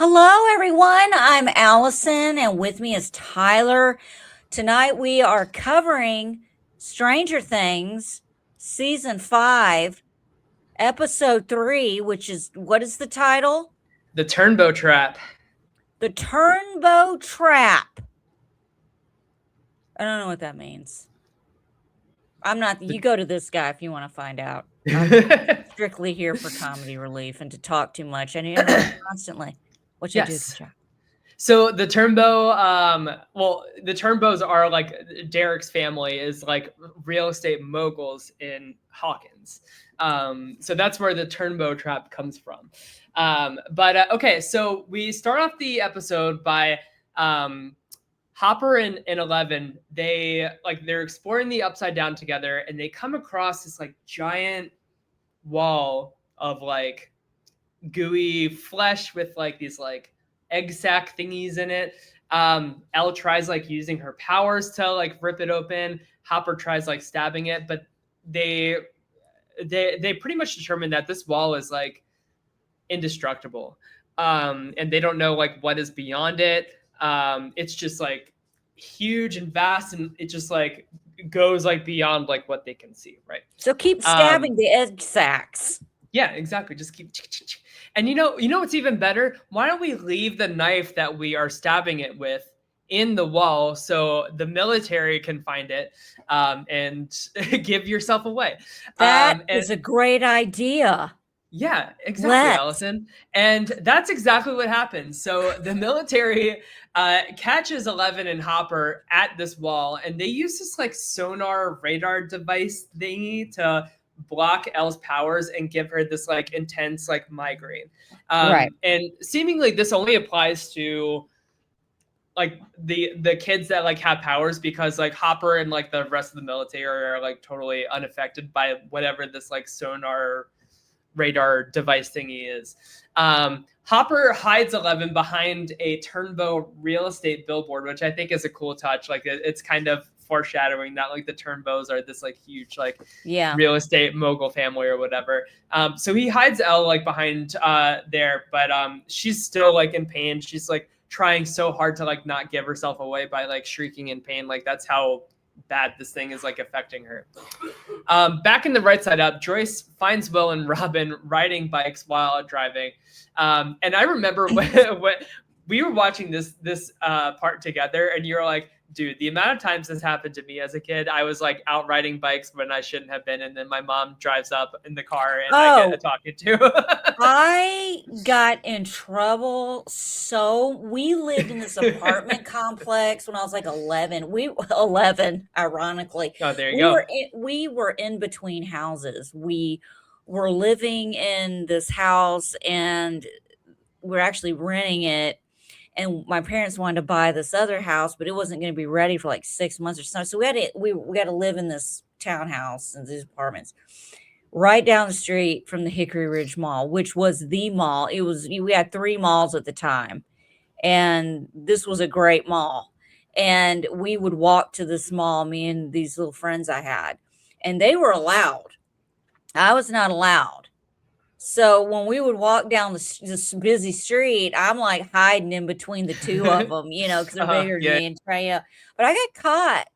Hello, everyone. I'm Allison, and with me is Tyler. Tonight we are covering Stranger Things, Season 5, Episode 3, which is what is the title? The Turnbow Trap. The Turnbow Trap. I don't know what that means. I'm not, you go to this guy if you want to find out. I'm strictly here for comedy relief and to talk too much and interrupt constantly. What you Yes. do, Jack? So the Turnbow, the Turnbows are like Derek's family is like real estate moguls in Hawkins. So that's where the Turnbow Trap comes from. Okay, so we start off the episode by Hopper and Eleven. They're exploring the Upside Down together, and they come across this like giant wall of like gooey flesh with like these like egg sac thingies in it. Elle tries like using her powers to like rip it open. Hopper tries like stabbing it, but they pretty much determine that this wall is like indestructible. And they don't know like what is beyond it. It's just like huge and vast, and it just like goes like beyond like what they can see, right? So keep stabbing the egg sacs. Yeah, exactly. Just keep. And you know what's even better? Why don't we leave the knife that we are stabbing it with in the wall so the military can find it and give yourself away? That is a great idea. Yeah, exactly, Allison. And that's exactly what happens. So the military catches 11 and Hopper at this wall, and they use this like sonar radar device thingy to block Elle's powers and give her this like intense like migraine. Right. And seemingly this only applies to like the kids that like have powers, because like Hopper and like the rest of the military are like totally unaffected by whatever this like sonar radar device thingy is. Hopper hides 11 behind a Turnbow real estate billboard, which I think is a cool touch. Like it's kind of foreshadowing that like the Turnbows are this like huge like real estate mogul family or whatever. So he hides Elle like behind there, but she's still like in pain. She's like trying so hard to like not give herself away by like shrieking in pain. Like that's how bad this thing is like affecting her. Back in the Right Side Up, Joyce finds Will and Robin riding bikes while driving. And I remember when we were watching this part together, and you're like, dude, the amount of times this happened to me as a kid, I was like out riding bikes when I shouldn't have been, and then my mom drives up in the car and I get a talking to. I got in trouble. So we lived in this apartment complex when I was like 11. 11, ironically. Oh, there you go. We were in between houses. We were living in this house and we're actually renting it. And my parents wanted to buy this other house, but it wasn't going to be ready for like 6 months or so. So we had to live in this townhouse and these apartments right down the street from the Hickory Ridge Mall, which was the mall. We had 3 malls at the time, and this was a great mall. And we would walk to this mall, me and these little friends I had, and they were allowed. I was not allowed. So when we would walk down this busy street, I'm like hiding in between the two of them, because they're bigger than me and Treya. But I got caught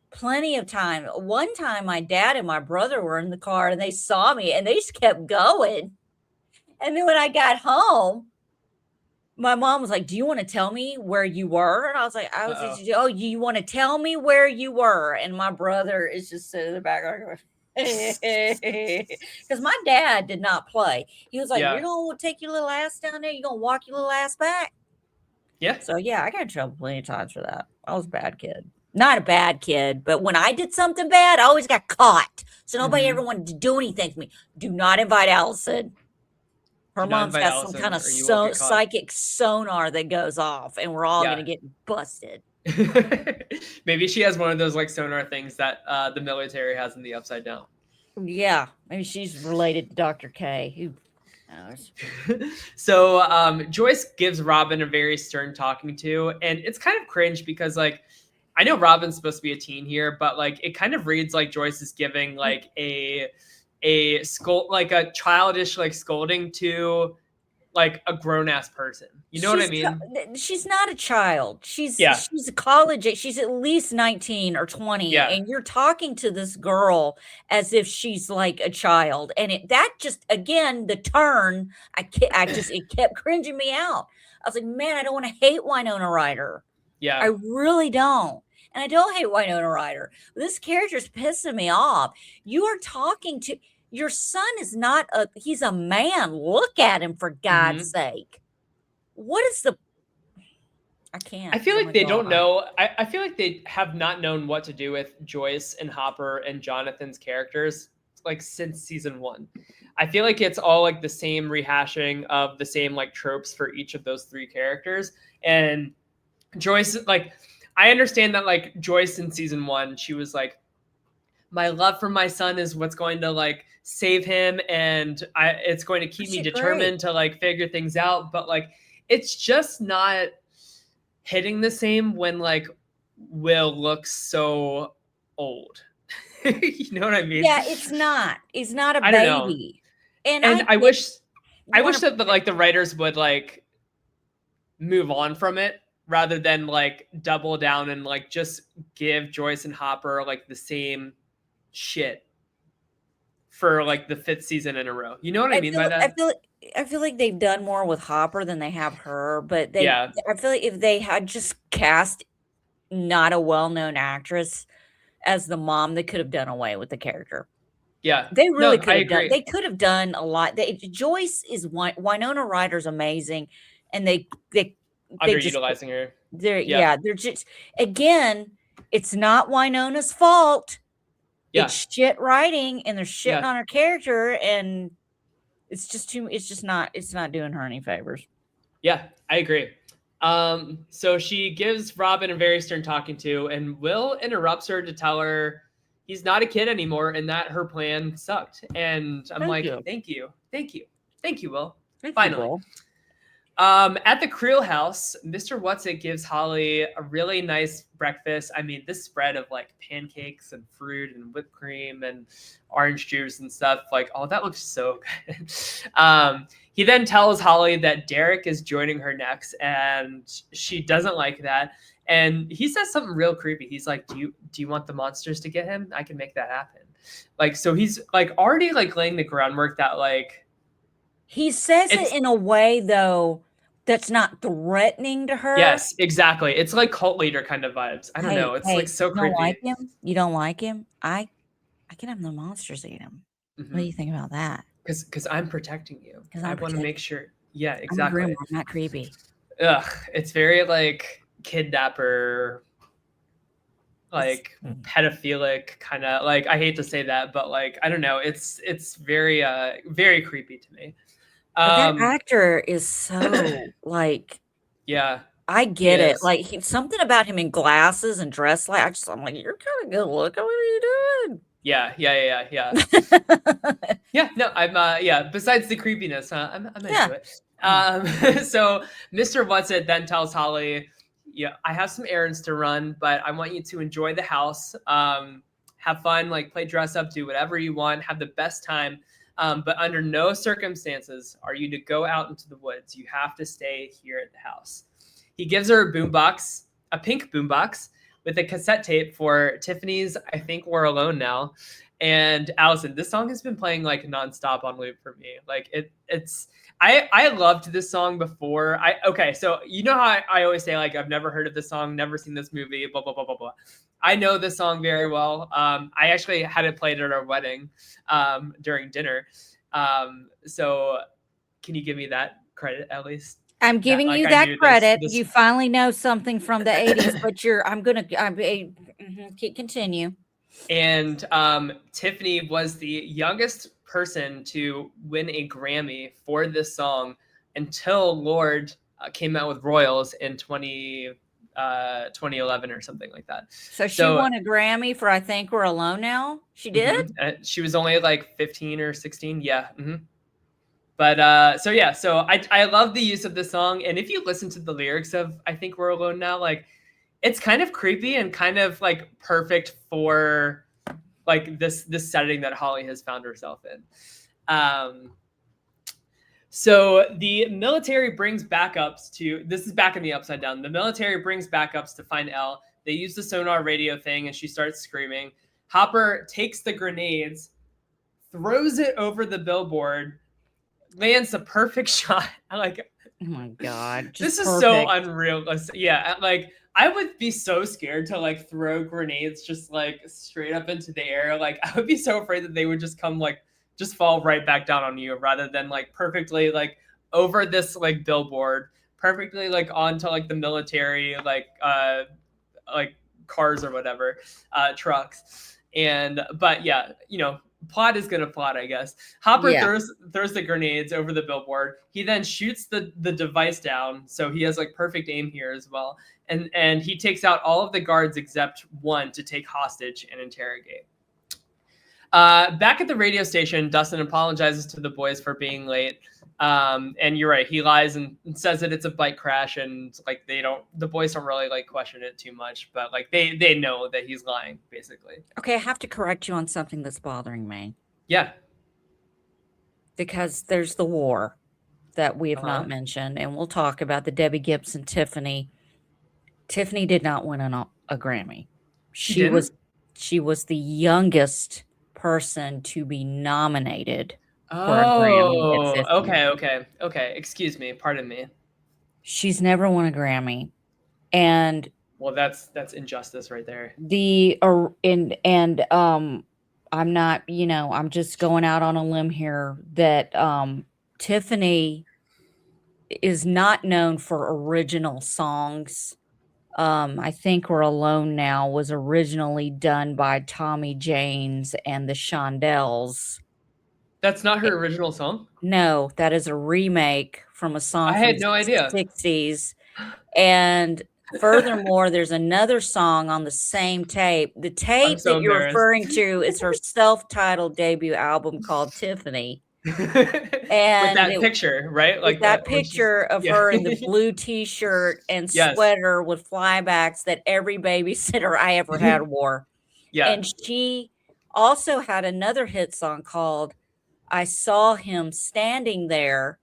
plenty of time. One time, my dad and my brother were in the car, and they saw me, and they just kept going. And then when I got home, my mom was like, "Do you want to tell me where you were?" And I was like, "Oh, you want to tell me where you were?" And my brother is just sitting in the background. Because my dad did not play. He was like, "You're gonna take your little ass down there. You're gonna walk your little ass back." Yeah. So yeah, I got in trouble plenty of times for that. I was a bad kid. Not a bad kid, but when I did something bad, I always got caught. So nobody ever wanted to do anything to me. Do not invite Allison. Her mom's got some kind of psychic sonar that goes off, and we're all gonna get busted. Maybe she has one of those like sonar things that the military has in the Upside Down. Yeah, maybe she's related to Dr. K. Who knows? So Joyce gives Robin a very stern talking to, and it's kind of cringe because like I know Robin's supposed to be a teen here, but like it kind of reads like Joyce is giving like a childish like scolding to like a grown ass person. You know what I She's mean? she's not a child. She's Yeah. she's a college age. She's at least 19 or 20, Yeah. and you're talking to this girl as if she's like a child. And that just again the turn, I just it kept cringing me out. I was like, man, I don't want to hate Winona Ryder. I Yeah. really don't. And I don't hate Winona Ryder. This character's pissing me off. You are talking to your son is not he's a man. Look at him for God's Hmm. sake. What is the I I can't feel because I'm like a they don't daughter. know. I feel like they have not known what to do with Joyce and Hopper and Jonathan's characters like since season one. I feel like it's all like the same rehashing of the same like tropes for each of those three characters. And Joyce, like, I understand that like Joyce in season one, she was like, my love for my son is what's going to like save him, and it's going to keep me She great. determined to like figure things out. But like, it's just not hitting the same when like Will looks so old. You know what I mean? Yeah, it's not. He's not a I don't know. baby. And And I get I you wish wanna that the, like the writers would like move on from it rather than like double down and like just give Joyce and Hopper like the same shit for like the fifth season in a row. You know what I I mean by feel I that? feel I feel like they've done more with Hopper than they have her, but Yeah. I feel like if they had just cast not a well-known actress as the mom, they could have done away with the character. Yeah. They really No, I could have done agree. they could have done a lot. Joyce is Winona Ryder's amazing, and they just Underutilizing her. they're Yeah. yeah, they're just again, it's not Winona's fault. Yeah. It's shit writing, and they're shitting Yeah. on her character, and it's not doing her any favors. Yeah, I agree. So she gives Robin a very stern talking to, and Will interrupts her to tell her he's not a kid anymore and that her plan sucked. And I'm Thank like, you. thank you. Thank you. Thank you, Will. Thank you, Finally. Will. At the Creel house, Mr. Whatsit gives Holly a really nice breakfast. I mean, this spread of like pancakes and fruit and whipped cream and orange juice and stuff, like, oh, that looks so good. He then tells Holly that Derek is joining her next, and she doesn't like that. And he says something real creepy. He's like, do you want the monsters to get him? I can make that happen. Like, so he's like already like laying the groundwork that like He says it it's in a way, though, that's not threatening to her. yes, exactly. It's like cult leader kind of vibes. I don't know. "Hey, It's like hey, so you don't like creepy. him? You don't like him? I can have the monsters eat him. What do Hmm. you think about that? Because I'm protecting you. 'Cause I I'm want to make protecting sure. Yeah, I'm a grandma, exactly. I'm not creepy." Ugh, it's very like kidnapper, It's like pedophilic kind of like. I hate to say that, but like I don't know. It's very very creepy to me. but that Um, actor is so, like yeah, I he get it. is. Like, something about him in glasses and dressed like I'm like, "You're kinda good looking. What are you doing?" Yeah, yeah, yeah, yeah. Yeah, no, I'm yeah, besides the creepiness, I'm into Yeah. it. Yeah. So Mr. Whatsit then tells Holly, yeah, I have some errands to run, but I want you to enjoy the house. Have fun, like play dress up, do whatever you want, have the best time. But under no circumstances are you to go out into the woods. You have to stay here at the house. He gives her a boombox, a pink boombox, with a cassette tape for Tiffany's I Think We're Alone Now. And Allison, this song has been playing like nonstop on loop for me. Like it's I loved this song before. Okay, so you know how I always say like I've never heard of this song, never seen this movie, blah blah blah blah blah. I know this song very well. I actually had it played at our wedding during dinner. So can you give me that credit at least? I'm That giving like you I that knew this credit. this You finally know something from the '80s, but continue. And Tiffany was the youngest person to win a Grammy for this song until Lord came out with Royals in 2011 or something like that. So she So won a Grammy for I Think We're Alone Now? She did? she was only like 15 or 16. Yeah. But so yeah, so I love the use of the song. And if you listen to the lyrics of I Think We're Alone Now, like it's kind of creepy and kind of like perfect for like this setting that Holly has found herself in. So the military brings backups to, this is back in the Upside Down. The military brings backups to find Elle. They use the sonar radio thing and she starts screaming. Hopper takes the grenades, throws it over the billboard, lands the perfect shot. Like, Oh my God. this Just is so perfect. unreal. Yeah, like I would be so scared to like throw grenades just like straight up into the air. Like I would be so afraid that they would just come like just fall right back down on you rather than like perfectly like over this like billboard, perfectly like onto like the military like cars or whatever, trucks. And but yeah, you know, plot is gonna plot, I guess. Hopper Yeah. throws the grenades over the billboard. He then shoots the device down, so he has like perfect aim here as well. And he takes out all of the guards except one to take hostage and interrogate. Back at the radio station, Dustin apologizes to the boys for being late. And you're right, he lies and says that it's a bike crash, and like the boys don't really like question it too much, but like they know that he's lying, basically. Okay, I have to correct you on something that's bothering me. Yeah. Because there's the war that we have Uh-huh. not mentioned, and we'll talk about the Debbie Gibson Tiffany. Tiffany did not win a Grammy. She didn't? She was the youngest person to be nominated for a Grammy at Oh, 50. okay. Excuse me. Pardon me. She's never won a Grammy. And Well, that's injustice right there. I'm not, I'm just going out on a limb here that Tiffany is not known for original songs. I think We're Alone Now was originally done by Tommy James and the Shondells. That's not her original song? No, that is a remake from a song I from had the no idea. 60s. And furthermore, there's another song on the same tape. The I'm tape so that you're embarrassed. referring to is her self-titled debut album called Tiffany. With And that picture, right? with Like that that when she's picture of yeah. her in the blue t-shirt and Yes. sweater with flybacks that every babysitter I ever had wore. Yeah. And she also had another hit song called I Saw Him Standing There,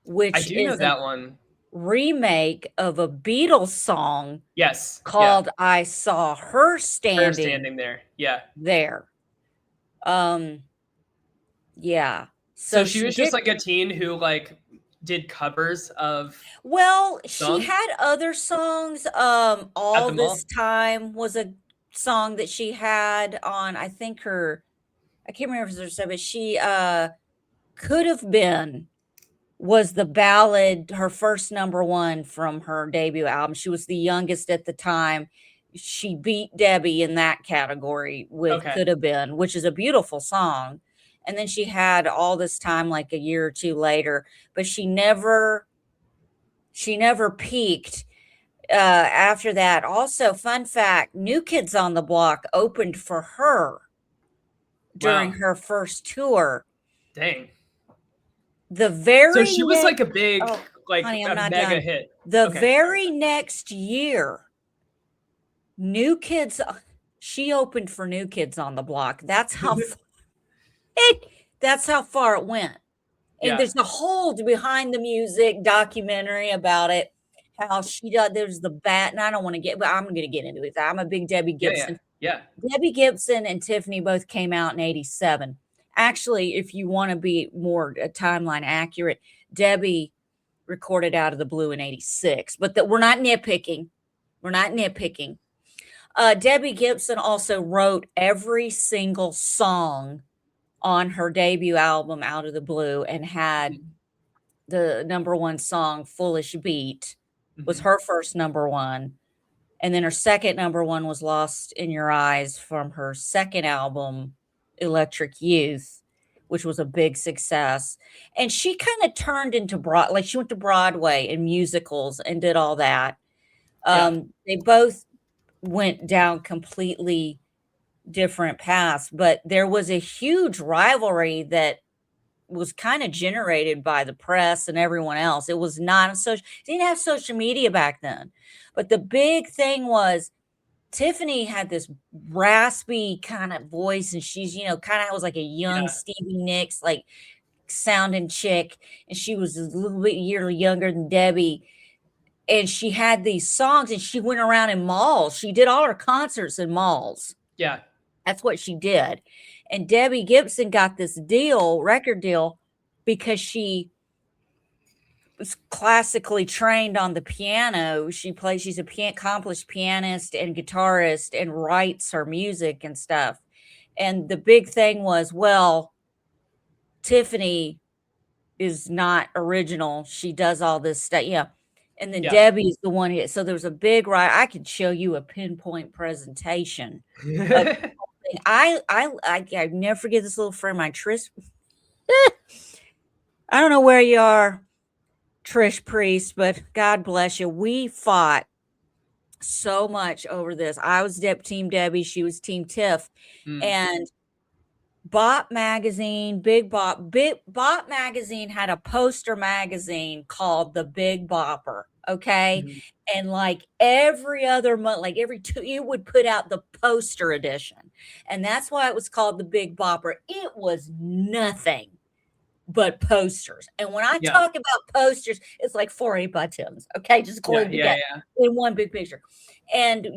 I which do know is a that one. remake of a Beatles song Yes. Yeah. called I Saw Her Her Standing standing there. Yeah. There. Yeah. So So she she was just did like a teen who like did covers of well, she songs had other songs. at All the This mall. Time was a song that she had on, I think I can't remember if it was her, but she Could Have Been was the ballad, her first number one from her debut album. She was the youngest at the time. She beat Debbie in that category with Okay. Could Have Been, which is a beautiful song. And then she had All This Time like a year or two later, but she never peaked after that. Also, fun fact, New Kids on the Block opened for her during Wow. her first tour. Dang. The So very she was next like a big, Oh, like honey, I'm a not mega done. hit. The Okay, sorry. very next year, New Kids she opened for New Kids on the Block. That's how that's how far it went. And Yeah. there's a whole behind the music documentary about it. How she does there's the bat, and I don't want to get, but I'm gonna get into it. I'm a big Debbie Yeah. Gibson. Yeah. Debbie Gibson and Tiffany both came out in 87. Actually, if you want to be more timeline accurate, Debbie recorded Out of the Blue in 86, but we're not nitpicking. We're not nitpicking. Debbie Gibson also wrote every single song on her debut album, Out of the Blue, and had Mhm. the number one song, Foolish Beat, was Mhm. her first number one. And then her second number one was Lost in Your Eyes from her second album, Electric Youth, which was a big success. And she kind of turned into like she went to Broadway and musicals and did all that. Yeah. They both went down completely different paths, but there was a huge rivalry that was kind of generated by the press and everyone else. It was not a social, didn't have social media back then. But the big thing was Tiffany had this raspy kind of voice, and she's, kind of was like a young Yeah. Stevie Nicks, like sounding chick, and she was a little bit year younger than Debbie. And she had these songs, and she went around in malls. She did all her concerts in malls. Yeah. That's what she did. And Debbie Gibson got this record deal, because she was classically trained on the piano. She's a accomplished pianist and guitarist, and writes her music and stuff. And the big thing was, well, Tiffany is not original. She does all this stuff. Yeah. And then Debbie's the one here. So there was a big right. I could show you a pinpoint presentation of I never forget this little friend, my Trish. I don't know where you are, Trish Priest, but God bless you. We fought so much over this. I was Team Debbie. She was Team Tiff. And Bop magazine, Big Bop magazine had a poster magazine called The Big Bopper. Okay. And like every other month, like every two, it would put out the poster edition. And that's why it was called The Big Bopper. It was nothing but posters. And when I talk about posters, it's like 4 8x10s. Okay. Just glued together in one big picture. And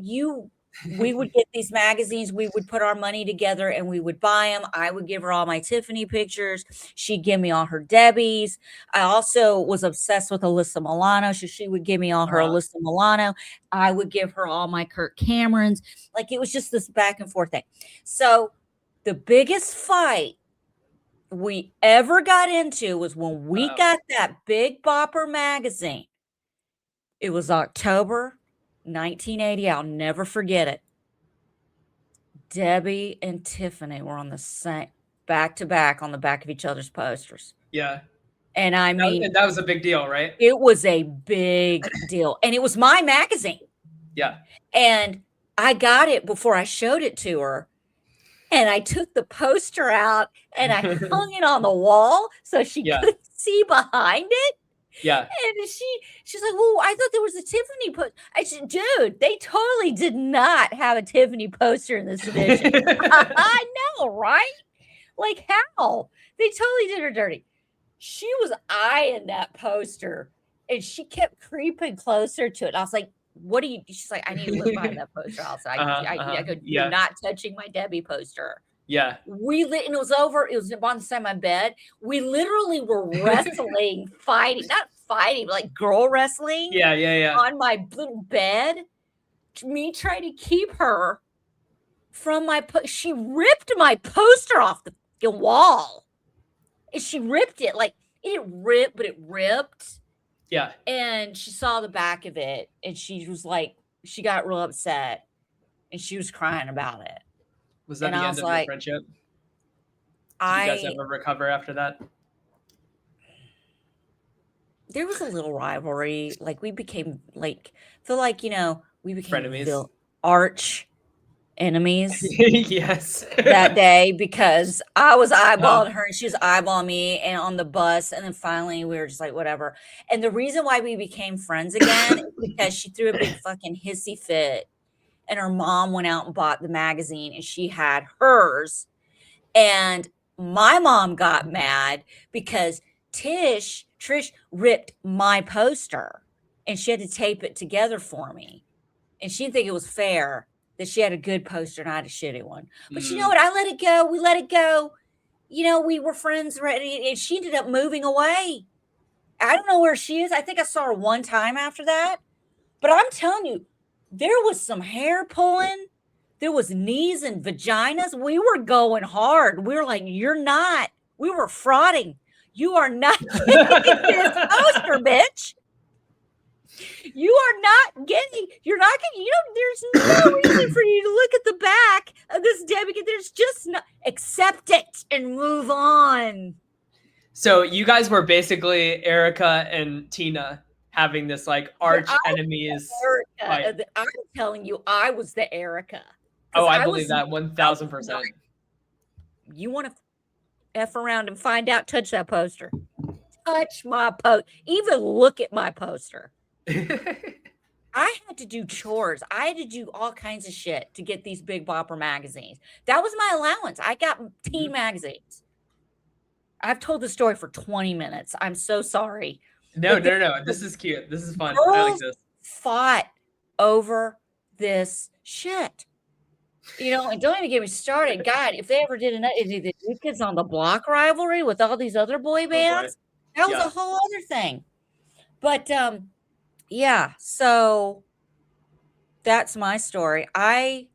we would get these magazines. We would put our money together and we would buy them. I would give her all my Tiffany pictures. She'd give me all her Debbie's. I also was obsessed with Alyssa Milano. So she would give me all her Alyssa Milano. I would give her all my Kirk Camerons. Like, it was just this back and forth thing. So the biggest fight we ever got into was when we got that Big Bopper magazine. It was October 1980. I'll never forget it. Debbie and Tiffany were on the same back to back on the back of each other's posters. Yeah. And I mean, that was a big deal, right? It was a big deal. And it was my magazine. Yeah. And I got it before I showed it to her. And I took the poster out and I hung it on the wall so she couldn't see behind it. Yeah. And she's like, well, I thought there was a Tiffany poster. I said, dude, they totally did not have a Tiffany poster in this edition. I know, right? Like, how? They totally did her dirty. She was eyeing that poster and she kept creeping closer to it. And I was like, what do you? She's like, I need to look behind that poster. I was like, I go, you're not touching my Debbie poster. Yeah. And it was over. It was on the side of my bed. We literally were wrestling, not fighting, but like girl wrestling. Yeah. On my little bed. Me trying to keep her from she ripped my poster off the wall. And she ripped it. Like, it ripped, but it ripped. Yeah. And she saw the back of it and she was like, she got real upset and she was crying about it. Was that the end of your friendship? Did you guys ever recover after that? There was a little rivalry. Like, we became like, feel like, we became frenemies. Arch enemies. Yes. That day, because I was eyeballing her and she was eyeballing me, and on the bus, and then finally we were just like, whatever. And the reason why we became friends again is because she threw a big fucking hissy fit and her mom went out and bought the magazine and she had hers, and my mom got mad because Trish ripped my poster and she had to tape it together for me, and she didn't think it was fair that she had a good poster and I had a shitty one. But you know what? I let it go. We let it go. We were friends, and she ended up moving away. I don't know where she is. I think I saw her one time after that. But I'm telling you, there was some hair pulling. There was knees and vaginas. We were going hard. We were like, we were frauding. You are not getting this poster, bitch. You're not getting, there's no reason for you to look at the back of this Debbie. There's just no, accept it and move on. So you guys were basically Erica and Tina having this like arch enemies fight. I'm telling you, I was the Erica. Oh, I believe that 1000%. You want to F around and find out, touch that poster. Touch my poster. Even look at my poster. I had to do chores. I had to do all kinds of shit to get these Big Bopper magazines. That was my allowance. I got teen magazines. I've told the story for 20 minutes. I'm so sorry. No, But no, no. This is cute. This is fun. I like girls this. fought over this shit. And don't even get me started. God, if they ever did the New Kids on the Block rivalry with all these other boy Oh boy. bands, that was Yeah. a whole other thing. But yeah, so that's my story. I'm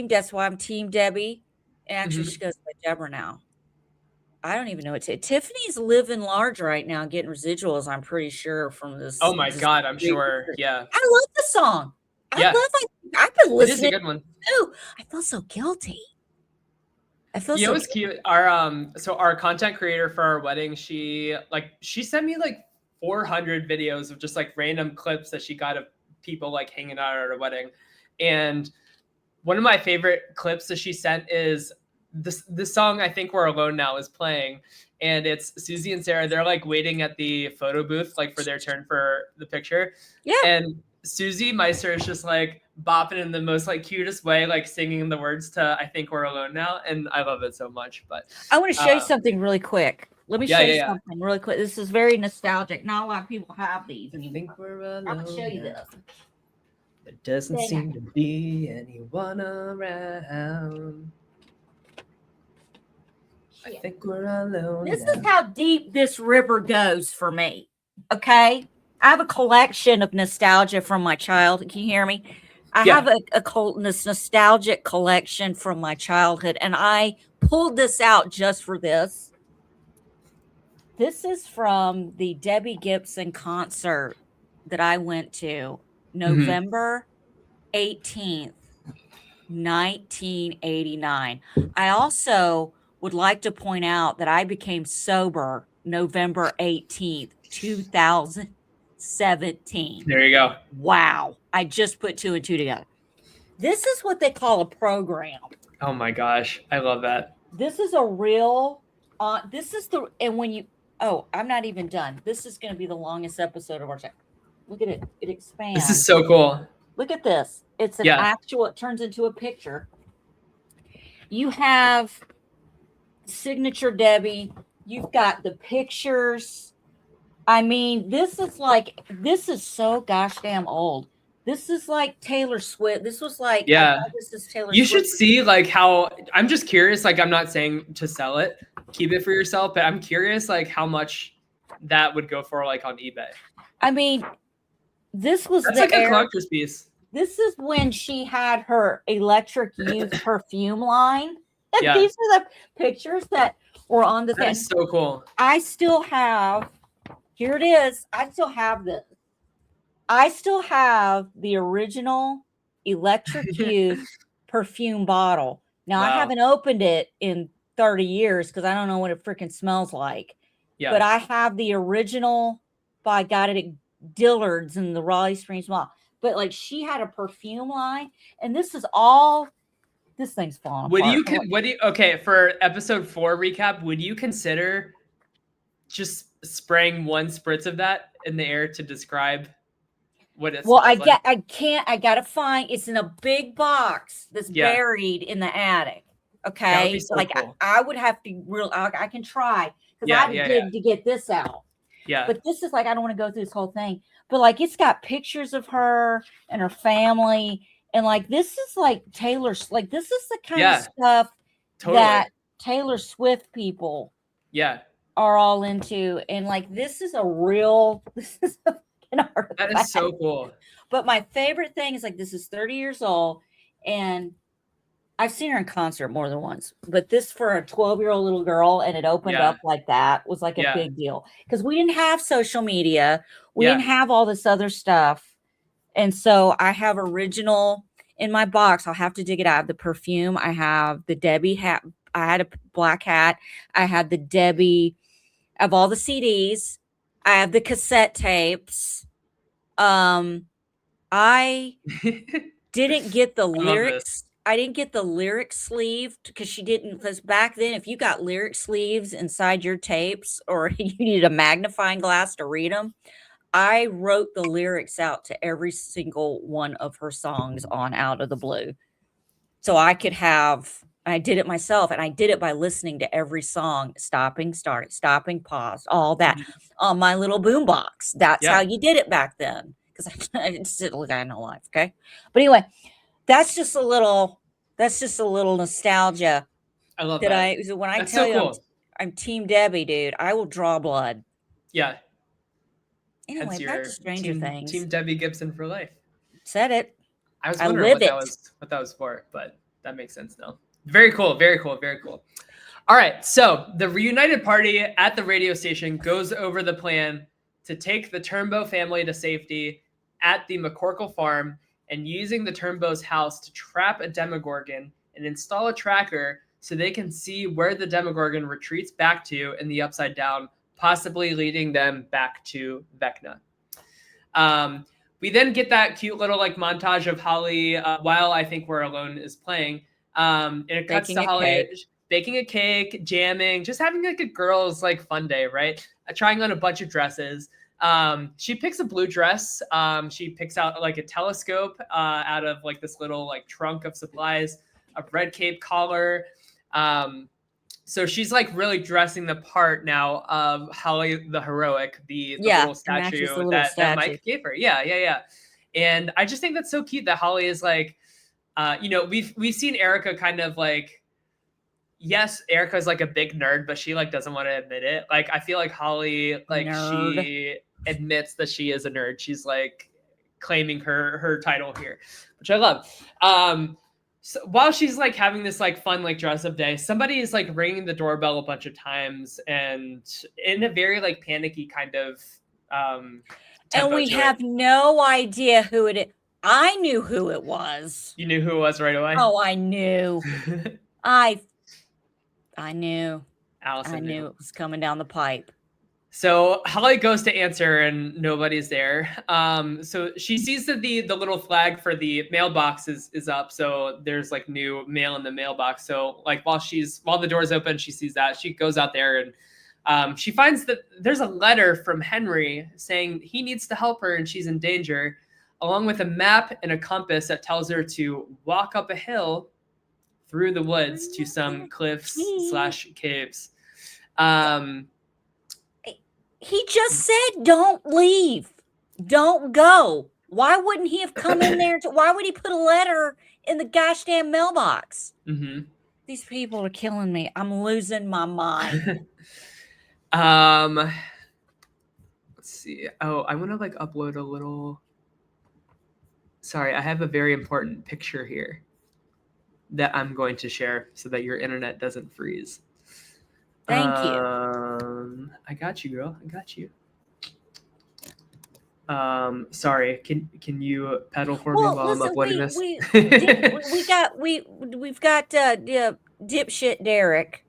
that's why I'm Team Debbie. And actually, Mhm. she goes by Deborah now. I don't even know what to. Tiffany's living large right now, getting residuals. I'm pretty sure from Oh this. my this God, I'm great sure. record. Yeah. I love the song. I Yeah. love it. I've been It is a listening good one. too. I feel so guilty. I feel You know so what's cute? Our content creator for our wedding, she sent me like 400 videos of just like random clips that she got of people like hanging out at our wedding. And one of my favorite clips that she sent is this song, I Think We're Alone Now, is playing. And it's Susie and Sarah. They're like waiting at the photo booth, like for their turn for the picture. Yeah. And Susie Meister is just like bopping in the most like cutest way, like singing the words to I Think We're Alone Now. And I love it so much. But I want to show you something really quick. Let me show you yeah. something really quick. This is very nostalgic. Not a lot of people have these I anymore. think we're alone. I'm gonna show you this. There doesn't Dang seem to be anyone around. I think we're alone. This is how deep this river goes for me. Okay. I have a collection of nostalgia from my childhood. Can you hear me? I have this nostalgic collection from my childhood, and I pulled this out just for this. This is from the Debbie Gibson concert that I went to November 18th, 1989. I also would like to point out that I became sober November 18th, 2017. There you go. Wow. I just put 2 and 2 together. This is what they call a program. Oh my gosh. I love that. This is a real, and when you, I'm not even done. This is going to be the longest episode of our show. Look at it. It expands. This is so cool. Look at this. It's an actual, it turns into a picture. You have signature Debbie. You've got the pictures. I mean, this is so gosh damn old. This is like Taylor Swift. This was like, this is Taylor Swift. You should see like how, I'm just curious, like I'm not saying to sell it, keep it for yourself, but I'm curious like how much that would go for like on eBay. I mean, that's like a collector's piece. This is when she had her Electric Youth perfume line. Yeah. These are the pictures that were on the thing. That's so cool. I still have, here it is. I still have this. I still have the original Electric Youth perfume bottle. Now, I haven't opened it in 30 years because I don't know what it freaking smells like. Yeah. But I have the original, I got it at Dillard's in the Raleigh Springs Mall. But like she had a perfume line, and this is all, this thing's falling apart. Okay, for episode 4 recap, would you consider just spraying one spritz of that in the air to describe what it's I gotta find, it's in a big box that's buried in the attic. Okay. So cool. I would have to I can try because I did to get this out. Yeah. But this is like, I don't want to go through this whole thing, but like, it's got pictures of her and her family. And like, this is like Taylor's, like, this is the kind of stuff that Taylor Swift people are all into. And like, this is this is an artifact. That is so cool. But my favorite thing is like, this is 30 years old and I've seen her in concert more than once, but this for a 12-year-old little girl and it opened up like that was like a big deal because we didn't have social media. We didn't have all this other stuff. And so I have original in my box. I'll have to dig it out. I have the perfume. I have the Debbie hat. I had a black hat. I had the Debbie of all the CDs. I have the cassette tapes. I didn't get the lyrics. I didn't get the lyric sleeve because because back then, if you got lyric sleeves inside your tapes or you needed a magnifying glass to read them, I wrote the lyrics out to every single one of her songs on Out of the Blue. So I could have I did it myself, and I did it by listening to every song, stopping, starting, stopping, pause, all that Mhm. on my little boombox. That's how Yeah, you did it back then. Because I just didn't look at no life. Okay. But anyway, that's just a little nostalgia I love that that. so when I That's tell so you cool. I'm Team Debbie, dude, I will draw blood. Yeah, Anyway, hence back to your Stranger team Things. Debbie Gibson for life. Said it. I was I wondering live it. what that was for, but that makes sense now. Very cool, very cool, very cool. All right, so the reunited party at the radio station goes over the plan to take the Turnbow family to safety at the McCorkle farm and using the Turnbow's house to trap a Demogorgon and install a tracker so they can see where the Demogorgon retreats back to in the Upside Down, possibly leading them back to Vecna. We then get that cute little like montage of Holly while I Think We're Alone is playing. And it cuts Baking to a Holly cake. baking a cake, jamming, just having like a girl's like fun day, right? Trying on a bunch of dresses. She picks a blue dress. She picks out like a telescope out of like this little like trunk of supplies, a red cape collar. So she's like really dressing the part now of Holly the heroic, the Yeah, little it matches the statue little that statue. Mike gave her. Yeah, yeah, yeah. And I just think that's so cute that Holly is like, we've seen Erica kind of like, yes, Erica's like a big nerd, but she like doesn't want to admit it. Like I feel like Holly, like Nerd. she admits that she is a nerd. She's like claiming her title here, which I love. So while she's like having this like fun like dress up day, somebody is like ringing the doorbell a bunch of times and in a very like panicky kind of And tempo we to it. have no idea who it is. I knew who it was. You knew who it was right away. Oh, I knew. I knew. I Allison knew knew. it was coming down the pipe. So Holly goes to answer and nobody's there. So she sees that the little flag for the mailbox is up. So there's like new mail in the mailbox. So like while the door's open, she sees that. She goes out there and she finds that there's a letter from Henry saying he needs to help her and she's in danger, along with a map and a compass that tells her to walk up a hill through the woods to some cliffs/caves. He just said, "Don't leave. Don't go." Why wouldn't he have come in there? Why would he put a letter in the gosh damn mailbox? Mm-hmm. These people are killing me. I'm losing my mind. Let's see. Oh, I want to like upload a little. Sorry, I have a very important picture here that I'm going to share so that your internet doesn't freeze. Thank you. I got you, girl. I got you. Sorry. Can you pedal for me while I'm uploading this? we've got dipshit Derek.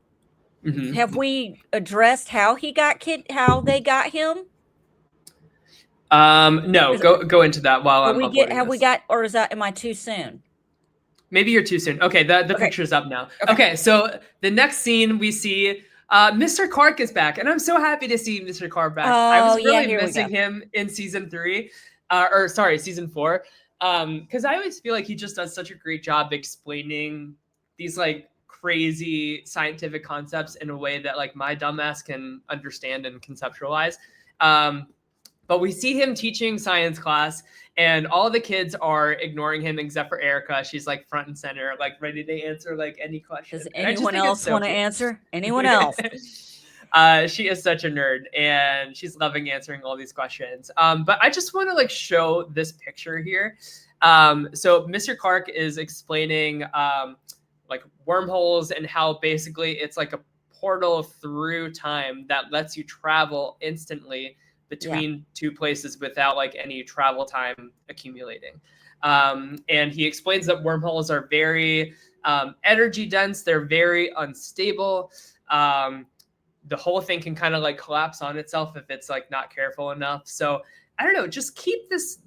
Mhm. Have we addressed how they got him? No, go into that while I'm uploading this. Or am I too soon? Maybe you're too soon. Okay, the picture's up now. Okay, so the next scene we see Mr. Clark is back, and I'm so happy to see Mr. Clark back. I was really missing him in season 3, season 4, because I always feel like he just does such a great job explaining these like crazy scientific concepts in a way that like my dumbass can understand and conceptualize. But we see him teaching science class, and all the kids are ignoring him except for Erica. She's like front and center, like ready to answer like any question. Does anyone else want to answer? Anyone else? She is such a nerd, and she's loving answering all these questions. But I just want to like show this picture here. So Mr. Clark is explaining like wormholes and how basically it's like a portal through time that lets you travel instantly between two places without like any travel time accumulating. And he explains that wormholes are very energy dense. They're very unstable. The whole thing can kind of like collapse on itself if it's like not careful enough. So I don't know, just keep this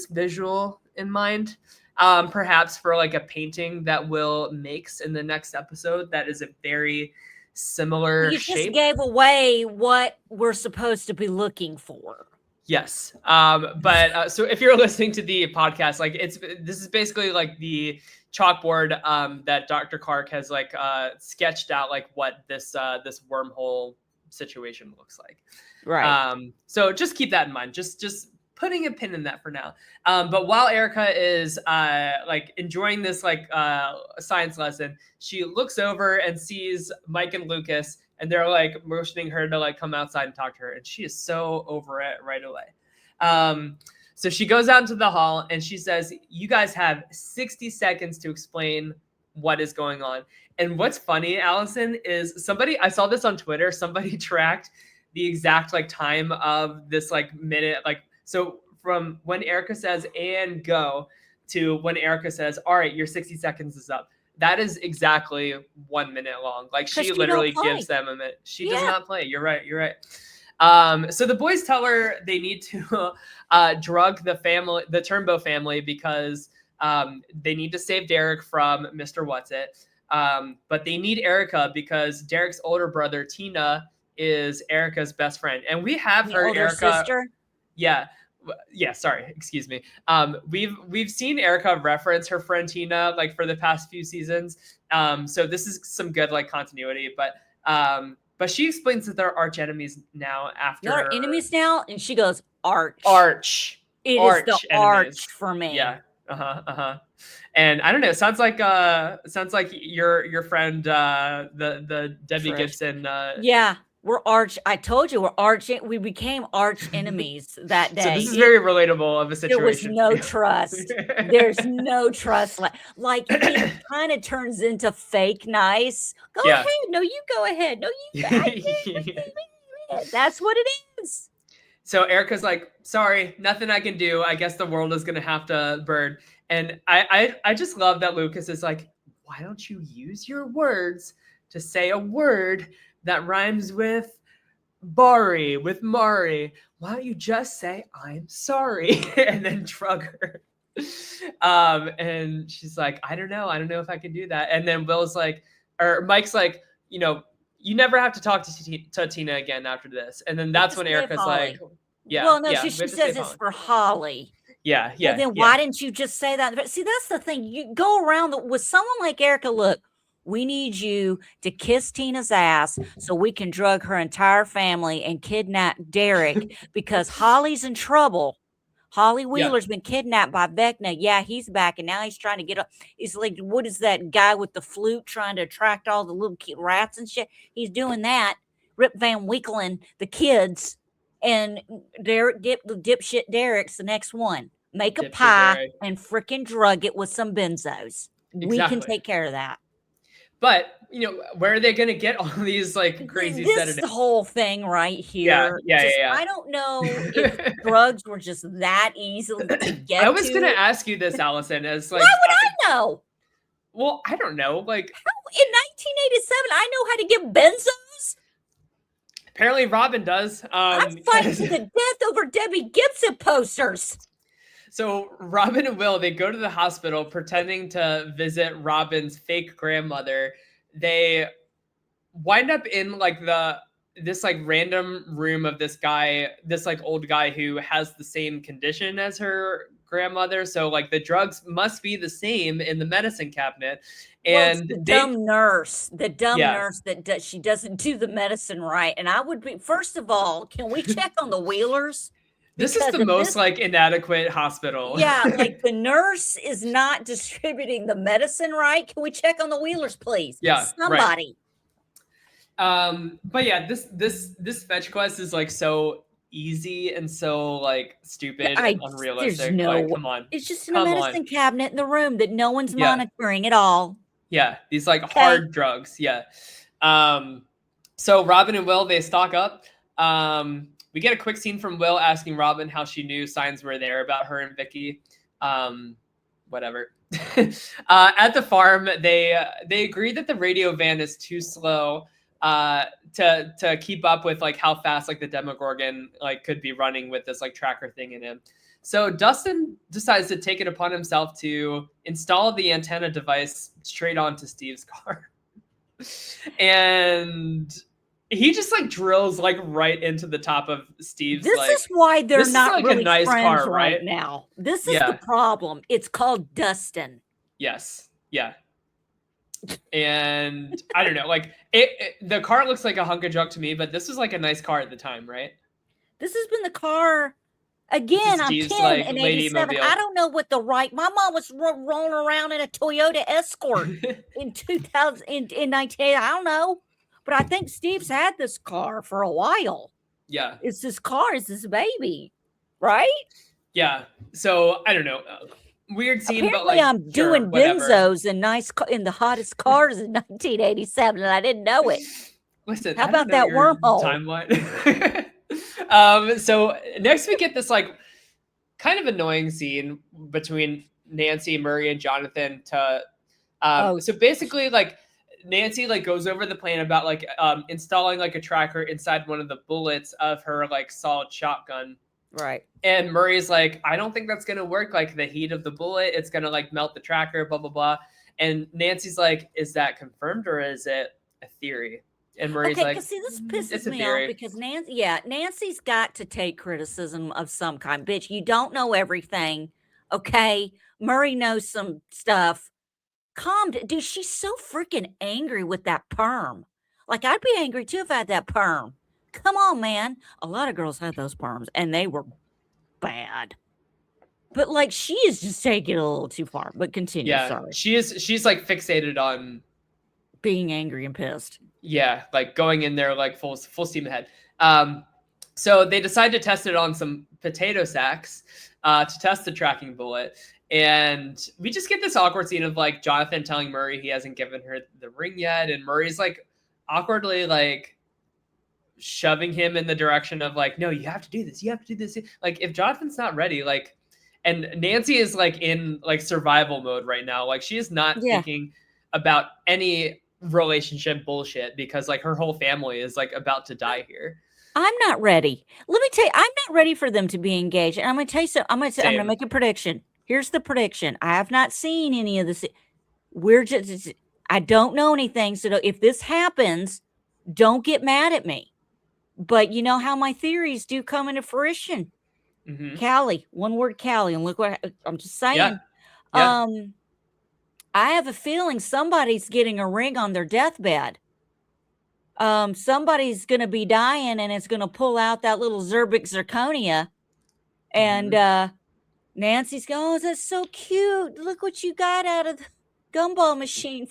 visual in mind. Perhaps for like a painting that Will makes in the next episode that is a very similar shape. You just gave away what we're supposed to be looking for. Yes. But so if you're listening to the podcast, like this is basically like the chalkboard that Dr. Clark has like sketched out like what this this wormhole situation looks like. Right. So just keep that in mind. Just putting a pin in that for now. But while Erica is like enjoying this like science lesson, she looks over and sees Mike and Lucas, and they're like motioning her to like come outside and talk to her, and she is so over it right away. So she goes out into the hall and she says, "You guys have 60 seconds to explain what is going on." And what's funny, Allison, is I saw this on Twitter. Somebody tracked the exact like time of this like minute, like, so from when Erica says "and go" to when Erica says, "All right, your 60 seconds is up." That is exactly 1 minute long. Like she literally gives them a minute. She does not play. You're right. You're right. So the boys tell her they need to drug the Turnbow family because they need to save Derek from Mr. What's-It. But they need Erica because Derek's older brother, Tina, is Erica's best friend. And we have heard Erica. Sister? Yeah. Sorry. Excuse me. We've seen Erica reference her friend Tina like for the past few seasons. So this is some good like continuity, but she explains that they're arch enemies now after. They're enemies now, and she goes, arch. It is the enemies. Arch for me. Yeah. And I don't know. It sounds like your friend the Debbie Trish. Gibson. Yeah. We're arch. I told you we became arch enemies that day. So this is very relatable of a situation. There was no trust. There's no trust. Like it kind of turns into fake nice. Go ahead. No, you go ahead. No, you. That's what it is. So Erica's like, sorry, nothing I can do. I guess the world is gonna have to burn. And I just love that Lucas is like, why don't you use your words to say a word that rhymes with Bari, with Mari? Why don't you just say I'm sorry and then drug her? And she's like, I don't know if I can do that. And then Will's like, or Mike's like, you never have to talk to Tina again after this. And then that's when Erica's like, well, no, she says it's for Holly. Yeah. And then why didn't you just say that? But see, that's the thing. You go around with someone like Erica. Look, we need you to kiss Tina's ass so we can drug her entire family and kidnap Derek because Holly's in trouble. Holly Wheeler's been kidnapped by Vecna. Yeah, he's back, and now he's trying to get up. He's like, what is that guy with the flute trying to attract all the little rats and shit? He's doing that. Rip Van Winkling, the kids, and dipshit Derek's the next one. Make a pie and freaking drug it with some benzos. Exactly. We can take care of that. But, where are they going to get all these like crazy sedatives? This whole thing right here. Yeah. I don't know if drugs were just that easy to get I was going to ask you this, Allison, as like. Why would I know? Well, I don't know. Like in 1987, I know how to get benzos. Apparently Robin does. I'm fighting to the death over Debbie Gibson posters. So Robin and Will, they go to the hospital pretending to visit Robin's fake grandmother. They wind up in like this like random room of this guy, this like old guy who has the same condition as her grandmother. So like the drugs must be the same in the medicine cabinet. And the dumb nurse that she doesn't do the medicine right. And I would be, first of all, can we check on the Wheelers? This is the most like inadequate hospital. Yeah, like the nurse is not distributing the medicine right. Can we check on the Wheelers, please? Yeah, somebody. Right. But yeah, this fetch quest is like so easy and so like stupid and unrealistic. Like, come on, it's just in a medicine cabinet in the room that no one's monitoring at all. Yeah, these like hard drugs. Yeah. So Robin and Will, they stock up. We get a quick scene from Will asking Robin how she knew signs were there about her and Vicky. Whatever. At the farm, they agree that the radio van is too slow to keep up with like how fast like the Demogorgon like could be running with this like tracker thing in him. So Dustin decides to take it upon himself to install the antenna device straight onto Steve's car. And he just like drills like right into the top of Steve's. This like, is why they're not like really a nice friends car, right now. This is the problem. It's called Dustin. Yes. Yeah. And I don't know, like the car looks like a hunk of junk to me, but this was like a nice car at the time, right? This has been the car. This is Again, I'm Steve's 10 like and lady 87. I mobile. don't know what the right. My mom was rolling around in a Toyota Escort in 2000 in 1980. I don't know, but I think Steve's had this car for a while. Yeah. It's this car. It's this baby, right? Yeah. So I don't know. Weird scene, but Apparently, like I'm sure, doing whatever. benzos in the hottest cars in 1987, and I didn't know it. Listen, How I don't about know that your wormhole? timeline. So next we get this like kind of annoying scene between Nancy, Murray, and Jonathan to Oh, so basically like Nancy like goes over the plan about like installing like a tracker inside one of the bullets of her like solid shotgun. right. And Murray's like, I don't think that's gonna work. Like the heat of the bullet, it's gonna like melt the tracker, blah blah blah. And Nancy's like, is that confirmed or is it a theory? And Murray's Okay, like, because see, this It's pisses a me off theory. because Nancy's got to take criticism of some kind. Bitch, you don't know everything. Okay. Murray knows some stuff. Dude, she's so freaking angry with that perm. Like, I'd be angry too if I had that perm. Come on, man. A lot of girls had those perms and they were bad. But like, she is just taking it a little too far. But continue. Yeah, Sorry. she's like fixated on Being angry and pissed. yeah, like going in there like full steam ahead. Um, so they decide to test it on some potato sacks to test the tracking bullet. And we just get this awkward scene of like Jonathan telling Murray he hasn't given her the ring yet, and Murray's like awkwardly like shoving him in the direction of like, no, you have to do this, you have to do this. Like if Jonathan's not ready, like, and Nancy is like in like survival mode right now. Like she is not Yeah. thinking about any relationship bullshit because like her whole family is like about to die here. I'm not ready. Let me tell you, I'm not ready for them to be engaged. And I'm going to tell you so. I'm going to Same. make a prediction. Here's the prediction. I have not seen any of this. We're just, I don't know anything. So if this happens, don't get mad at me. But you know how my theories do come into fruition. Mm-hmm. Callie, one word Callie. And look what I'm just saying. Yeah. Yeah. I have a feeling somebody's getting a ring on their deathbed. Somebody's going to be dying and it's going to pull out that little Zerbic zirconia. And Nancy's going, oh, that's so cute. Look what you got out of the gumball machine.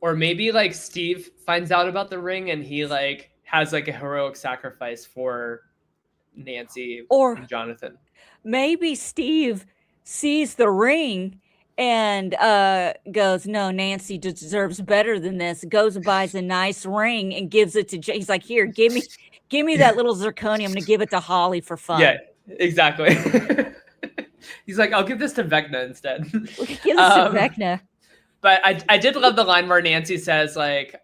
Or maybe like Steve finds out about the ring and he like has like a heroic sacrifice for Nancy Or and Jonathan. maybe Steve sees the ring and goes, no, Nancy deserves better than this. Goes and buys a nice ring and gives it to He's like, here, give me that little zirconia. I'm gonna give it to Holly for fun. Yeah, exactly. He's like, I'll give this to Vecna instead. Give this to Vecna. But I did love the line where Nancy says like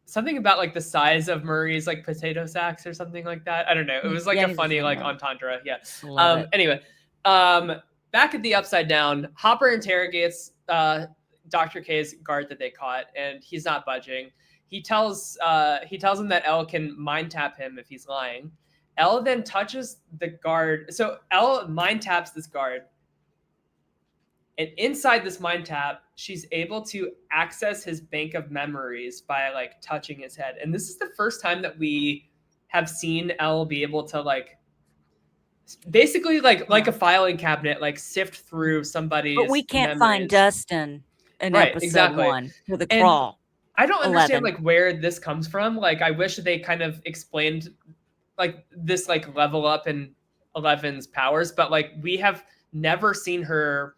something about like the size of Murray's like potato sacks or something like that. I don't know. It was like a funny like entendre. Yeah. Anyway, back at the Upside Down, Hopper interrogates Dr. K's guard that they caught, and he's not budging. He tells him that Elle can mind tap him if he's lying. Elle then touches the guard. So Elle mind taps this guard. And inside this mind tap, she's able to access his bank of memories by like touching his head. And this is the first time that we have seen Elle be able to like basically like a filing cabinet, like sift through somebody's. But we can't memories. find Dustin in episode 1 with the crawl. I don't understand like where this comes from. Like I wish they kind of explained like this like level up in Eleven's powers, but like we have never seen her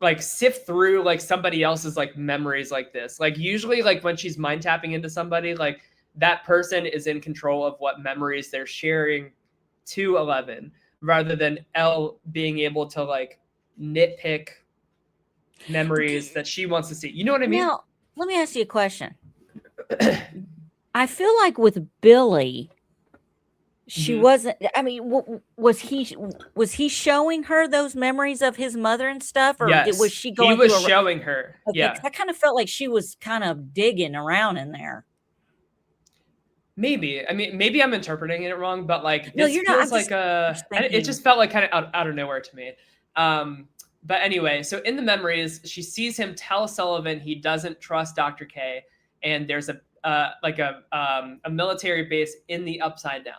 like sift through like somebody else's like memories like this. Like usually like when she's mind tapping into somebody, like that person is in control of what memories they're sharing to 11 rather than Elle being able to like nitpick memories that she wants to see. You know what I mean? Now, let me ask you a question. I feel like with Billy, she wasn't. I mean, was he showing her those memories of his mother and stuff, or was she going? He was showing her. Okay, yeah, I kind of felt like she was kind of digging around in there. Maybe. I mean, maybe I'm interpreting it wrong, but like no, you're not. Feels like it just felt like kind of out of nowhere to me. but anyway, so in the memories, she sees him tell Sullivan he doesn't trust Dr. K, and there's a military base in the Upside Down.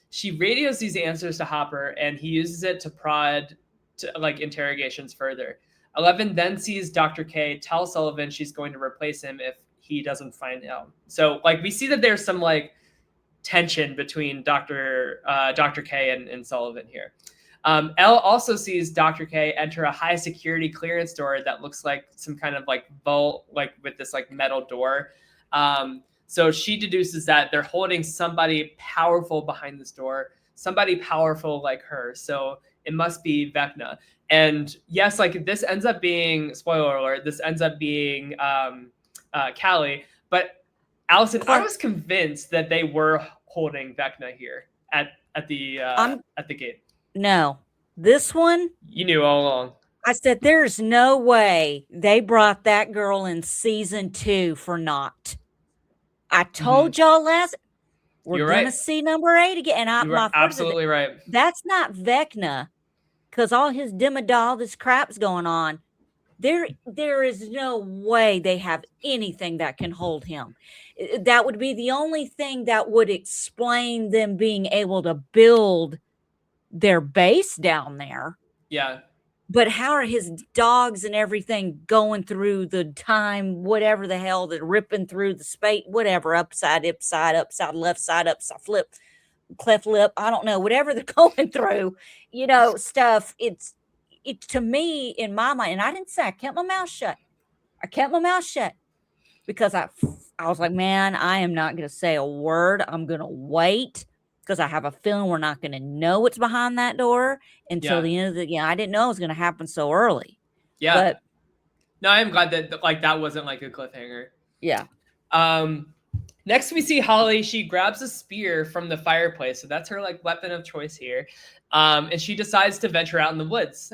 She radios these answers to Hopper, and he uses it to prod to like interrogations further. 11 then sees Dr. K tell Sullivan she's going to replace him if he doesn't find out. So like we see that there's some like tension between Dr. K and Sullivan here. Elle also sees Dr. K enter a high security clearance door that looks like some kind of like vault, like with this like metal door. So she deduces that they're holding somebody powerful behind this door, somebody powerful like her. So it must be Vecna. And yes, like this ends up being, spoiler alert, this ends up being Callie. But Allison, I was convinced that they were holding Vecna here at the gate. No, this one. You knew all along. I said, there's no way they brought that girl in season 2 for naught. I told y'all we're going to see number 8 again. And you are absolutely right. That's not Vecna, because all his all this crap's going on. There is no way they have anything that can hold him. That would be the only thing that would explain them being able to build their base down there. Yeah. But how are his dogs and everything going through the time, whatever the hell, they're ripping through the space, whatever, upside, left side, upside, flip, cleft lip, I don't know, whatever they're going through, stuff. It to me, in my mind, and I didn't say, I kept my mouth shut. Because I was like, man, I am not going to say a word. I'm going to wait, because I have a feeling we're not going to know what's behind that door until the end of the. I didn't know it was going to happen so early. Yeah. But no, I am glad that like that wasn't like a cliffhanger. Yeah. Next we see Holly. She grabs a spear from the fireplace, so that's her like weapon of choice here. And she decides to venture out in the woods.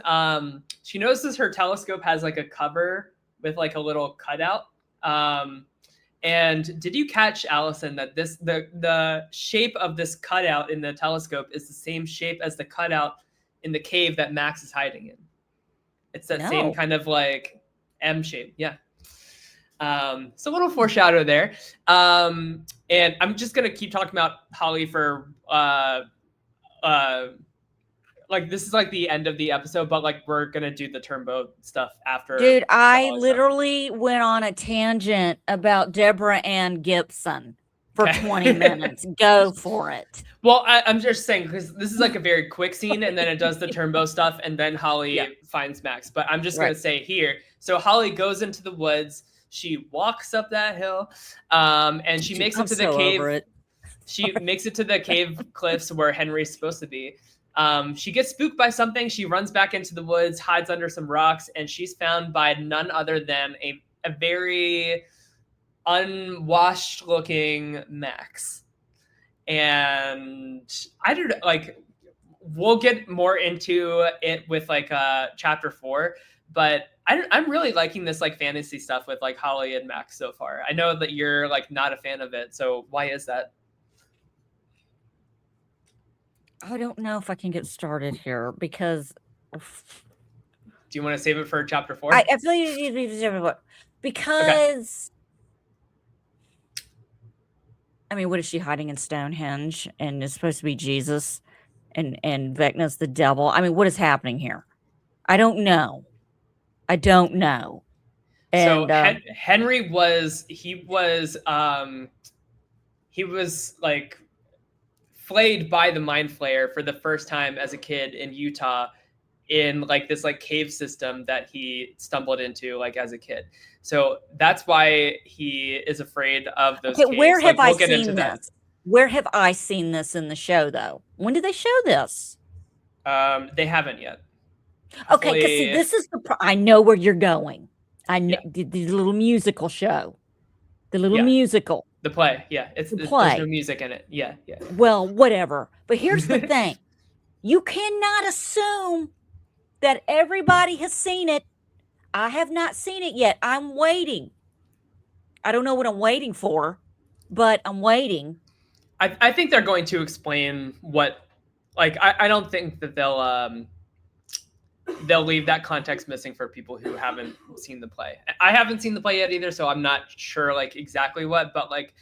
She notices her telescope has like a cover with like a little cutout. And did you catch, Allison, that the shape of this cutout in the telescope is the same shape as the cutout in the cave that Max is hiding in? It's that same kind of like M shape. Yeah. So a little foreshadow there. And I'm just going to keep talking about Holly for like this is like the end of the episode, but like we're gonna do the Turnbow stuff after. Dude, I literally went on a tangent about Deborah Ann Gibson for 20 minutes. Go for it. Well, I'm just saying, because this is like a very quick scene, and then it does the Turnbow stuff, and then Holly finds Max. But I'm just gonna say here. So Holly goes into the woods. She walks up that hill, and she makes it to the cave. She makes it to the cave cliffs where Henry's supposed to be. She gets spooked by something. She runs back into the woods, hides under some rocks, and she's found by none other than a very unwashed looking Max. And I don't like, we'll get more into it with like chapter 4, but I'm really liking this like fantasy stuff with like Holly and Max so far. I know that you're like not a fan of it, so why is that? I don't know if I can get started here, because. Do you want to save it for chapter 4? I feel you need to be different, because. Okay. I mean, what is she hiding in Stonehenge, and it's supposed to be Jesus, and Vecna's the devil? I mean, what is happening here? I don't know. And, so Henry was like flayed by the Mind Flayer for the first time as a kid in Utah, in like this like cave system that he stumbled into like as a kid. So that's why he is afraid of those caves. Where have I seen this? Where have I seen this in the show, though? When did they show this? They haven't yet. Okay, because see, this is I know where you're going. I know the little musical show. The little musical. The play, there's no music in it. Yeah. Well, whatever. But here's the thing. You cannot assume that everybody has seen it. I have not seen it yet. I'm waiting. I don't know what I'm waiting for, but I'm waiting. I think they're going to explain what, like, I don't think that they'll they'll leave that context missing for people who haven't seen the play. I haven't seen the play yet either, so I'm not sure like exactly what, but like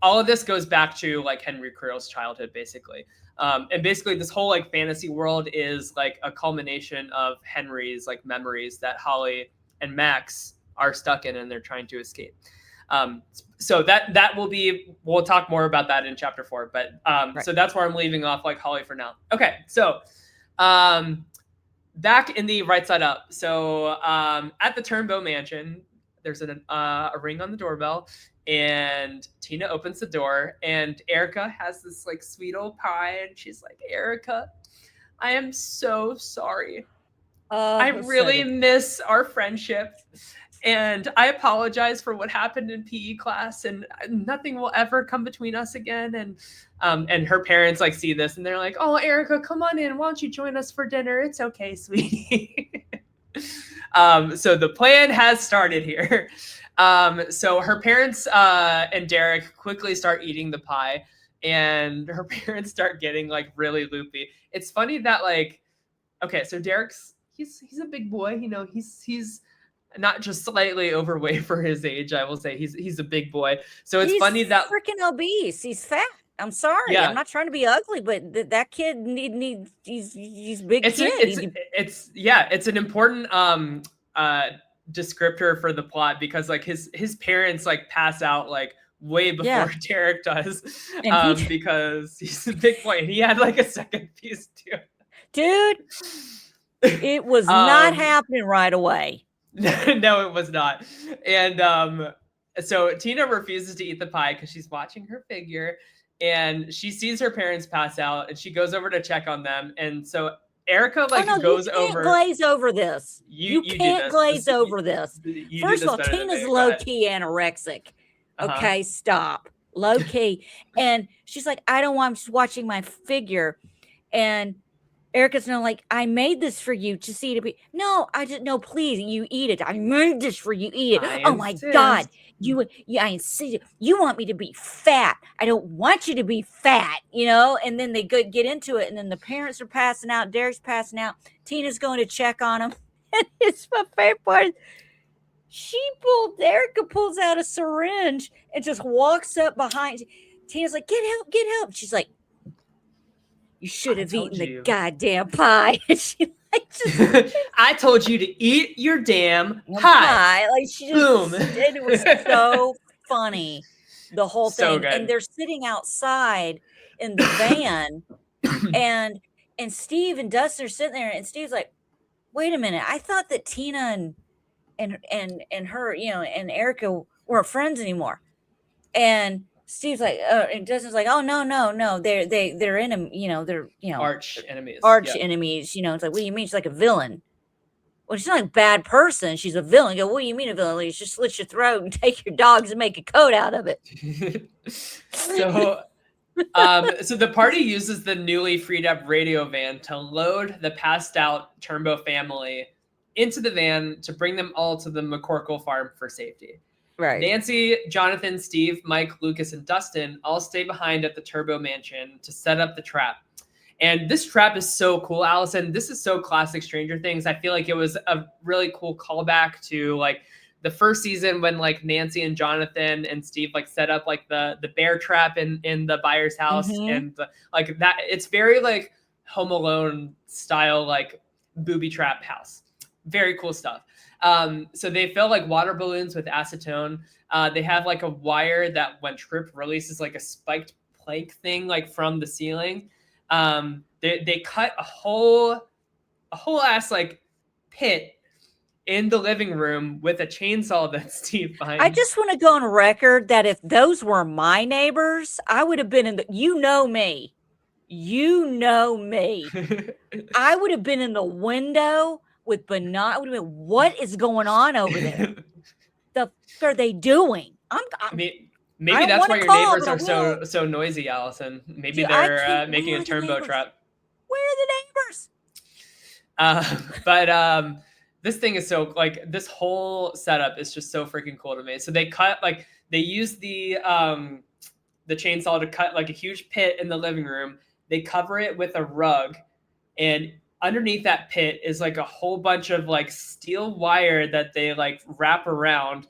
all of this goes back to like Henry Creel's childhood, basically. And basically this whole like fantasy world is like a culmination of Henry's like memories that Holly and Max are stuck in, and they're trying to escape. So that will be, we'll talk more about that in chapter 4, but Right. so that's where I'm leaving off like Holly for now. Okay, so back in the right side up. So at the Turnbow Mansion, there's a ring on the doorbell, and Tina opens the door, and Erica has this like sweet old pie, and she's like, Erica, I am so sorry. I really miss our friendship, and I apologize for what happened in PE class, and nothing will ever come between us again. And her parents like see this, and they're like, oh, Erica, come on in. Why don't you join us for dinner? It's okay, sweetie. So the plan has started here. So her parents and Derek quickly start eating the pie, and her parents start getting like really loopy. It's funny that like, okay, so Derek's he's a big boy, you know, he's not just slightly overweight for his age. I will say he's a big boy. So it's funny that freaking obese. He's fat. I'm sorry. Yeah. I'm not trying to be ugly, but that kid needs he's big it's kid. It's an important descriptor for the plot, because like his parents like pass out like way before Derek does, because he's a big boy, and he had like a second piece too. Dude, it was not happening right away. No, it was not. And so Tina refuses to eat the pie because she's watching her figure, and she sees her parents pass out, and she goes over to check on them. And so Erica goes over. Glaze over this. You can't glaze over this. First of all, Tina's low key anorexic. Okay, stop. Low key. And she's like, I don't want, I'm just watching my figure. And Erica's not like, I made this for you to see to be. No, no, please, you eat it. I made this for you, eat it. Oh my God. I insist. You want me to be fat. I don't want you to be fat, you know? And then they get into it, and then the parents are passing out. Derek's passing out. Tina's going to check on him. And it's my favorite part. Erica pulls out a syringe and just walks up behind. Tina's like, get help. She's like, you should have eaten the goddamn pie. She like just I told you to eat your damn pie. Like she just, boom. And it was so funny, the whole thing. Good. And they're sitting outside in the van, and Steve and Dustin are sitting there, and Steve's like, wait a minute, I thought that Tina and her, you know, and Erica weren't friends anymore. And Steve's like, and Dustin's like, oh no, they're in, you know, they're, you know, arch enemies, you know. It's like, what do you mean? She's like a villain. Well, she's not a bad person. She's a villain. You go, what do you mean a villain? Like, just slit your throat and take your dogs and make a coat out of it. So the party uses the newly freed up radio van to load the passed out Turnbow family into the van to bring them all to the McCorkle farm for safety. Right. Nancy, Jonathan, Steve, Mike, Lucas, and Dustin all stay behind at the Turnbow Mansion to set up the trap. And this trap is so cool, Allison. This is so classic Stranger Things. I feel like it was a really cool callback to like the first season when like Nancy and Jonathan and Steve like set up like the bear trap in the buyer's house. And like that, it's very like Home Alone style, like booby trap house. Very cool stuff. So they fill like water balloons with acetone. They have like a wire that when tripped releases like a spiked plank thing like from the ceiling. They cut a whole ass like pit in the living room with a chainsaw that Steve finds. I just want to go on record that if those were my neighbors, I would have been in the, you know me. I would have been in the window with I would have been, what is going on over there? The fuck are they doing? Maybe that's why your neighbors are so noisy, Allison. Maybe they're making a Turnbow trap. Where are the neighbors? But this thing is so like this whole setup is just so freaking cool to me. So they use the chainsaw to cut like a huge pit in the living room. They cover it with a rug, and underneath that pit is like a whole bunch of like steel wire that they like wrap around.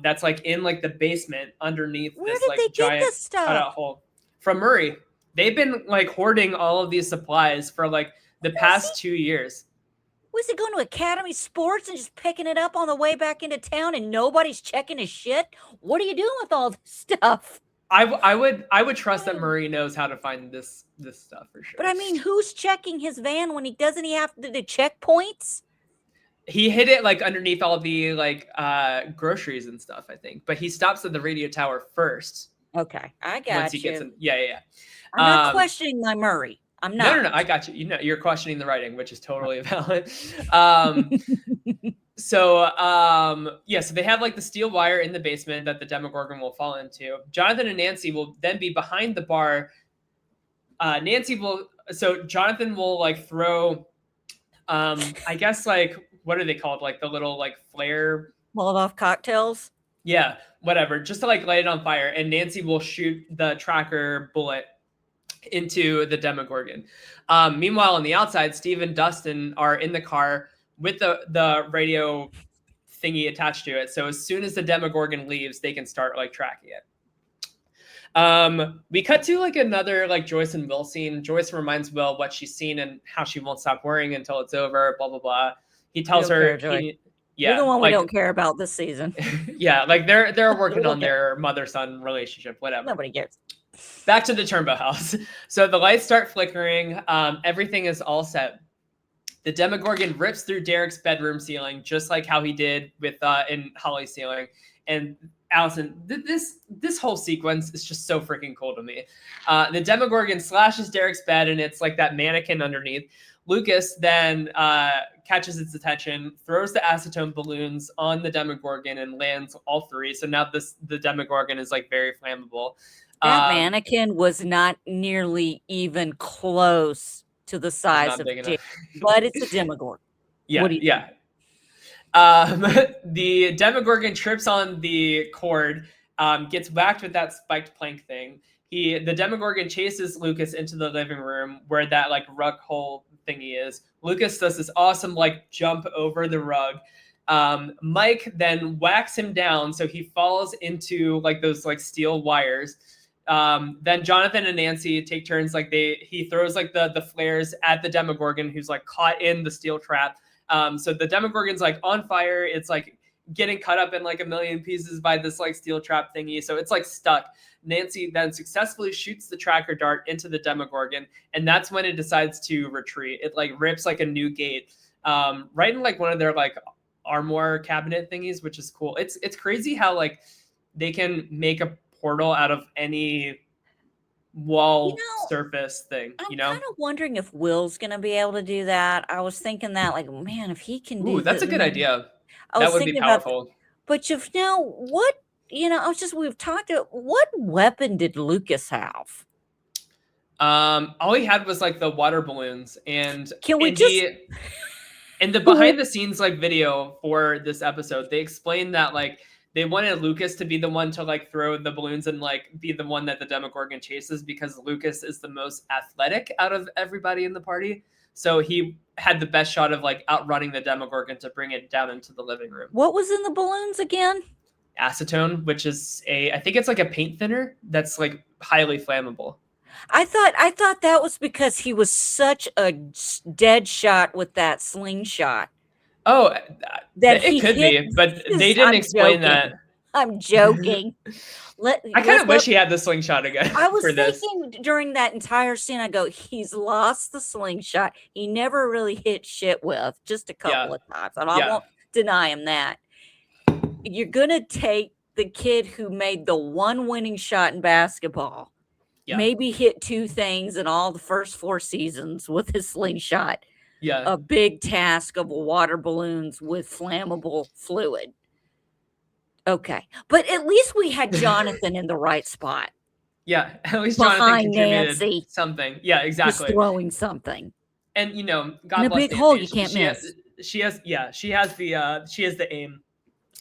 That's like in like the basement underneath Where this did they like get giant this stuff? cutout hole from Murray. They've been like hoarding all of these supplies for like the Was past 2 years. Was he going to Academy Sports and just picking it up on the way back into town and nobody's checking his shit? What are you doing with all this stuff? I would trust that Murray knows how to find this stuff for sure. But I mean, who's checking his van when he doesn't he have the checkpoints? He hid it like underneath all the like groceries and stuff, I think. But he stops at the radio tower first. Okay, I Once he got gets you. in. Yeah. I'm not questioning my Murray. I'm No, not. I got you. You know, you're questioning the writing, which is totally valid. So they have like the steel wire in the basement that the Demogorgon will fall into. Jonathan and Nancy will then be behind the bar. Jonathan will like throw, I guess like, what are they called? Like the little like flare. Molotov cocktails. Yeah, whatever. Just to like light it on fire. And Nancy will shoot the tracker bullet into the Demogorgon. Meanwhile, on the outside, Steve and Dustin are in the car with the radio thingy attached to it. So as soon as the Demogorgon leaves, they can start like tracking it. We cut to like another like Joyce and Will scene. Joyce reminds Will what she's seen and how she won't stop worrying until it's over. Blah blah blah. He tells her, You're the one we don't care about this season. Yeah, like they're working on their mother-son relationship, whatever. Nobody cares. Back to the Turnbow house. So the lights start flickering. Everything is all set. The Demogorgon rips through Derek's bedroom ceiling, just like how he did with in Holly's ceiling. And Allison, this whole sequence is just so freaking cool to me. The Demogorgon slashes Derek's bed, and it's like that mannequin underneath. Lucas then catches its attention, throws the acetone balloons on the Demogorgon, and lands all three. So now the Demogorgon is like very flammable. That mannequin was not nearly even close to the size of Dick, but it's a Demogorgon. Yeah. The Demogorgon trips on the cord, gets whacked with that spiked plank thing. The Demogorgon chases Lucas into the living room where that like rug hole thingy is. Lucas does this awesome like jump over the rug. Mike then whacks him down, so he falls into like those like steel wires. Then Jonathan and Nancy take turns. Like he throws like the flares at the Demogorgon, who's like caught in the steel trap. So the Demogorgon's like on fire. It's like getting cut up in like a million pieces by this like steel trap thingy. So it's like stuck. Nancy then successfully shoots the tracker dart into the Demogorgon, and that's when it decides to retreat. It like rips like a new gate, right in like one of their like armoire cabinet thingies, which is cool. It's crazy how like they can make a portal out of any wall surface thing. I'm kind of wondering if Will's gonna be able to do that. I was thinking that, like, man, if he can do that's a good idea. That would be powerful. But you've now what we've talked about what weapon did Lucas have? All he had was like the water balloons, and can we in the behind the scenes like video for this episode, they explained that like they wanted Lucas to be the one to like throw the balloons and like be the one that the Demogorgon chases, because Lucas is the most athletic out of everybody in the party. So he had the best shot of like outrunning the Demogorgon to bring it down into the living room. What was in the balloons again? Acetone, which is I think it's like a paint thinner that's like highly flammable. I thought that was because he was such a dead shot with that slingshot. Oh, that it could be, but they didn't explain that. I'm joking. I kind of wish he had the slingshot again. I was thinking during that entire scene, I go, he's lost the slingshot. He never really hit shit with, just a couple of times. And I won't deny him that. You're going to take the kid who made the one winning shot in basketball, maybe hit two things in all the first 4 seasons with his slingshot. Yeah. A big task of water balloons with flammable fluid. Okay. But at least we had Jonathan in the right spot. Yeah. At least Jonathan contributed Nancy, something. Yeah, exactly. Just throwing something. And God in a bless big hole Nancy. you can't miss. She has the aim.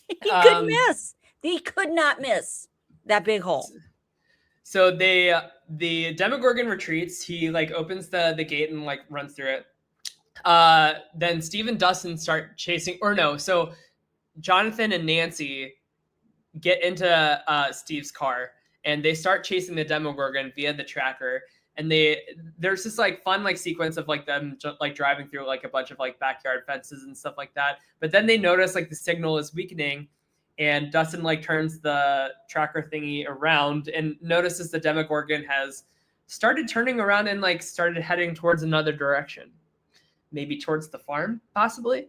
He couldn't miss. He could not miss that big hole. So the Demogorgon retreats. He like opens the gate and like runs through it. Then Steve and Dustin start chasing, or no, so Jonathan and Nancy get into Steve's car and they start chasing the Demogorgon via the tracker. And there's this like fun like sequence of like them like driving through like a bunch of like backyard fences and stuff like that. But then they notice like the signal is weakening, and Dustin like turns the tracker thingy around and notices the Demogorgon has started turning around and like started heading towards another direction, maybe towards the farm, possibly.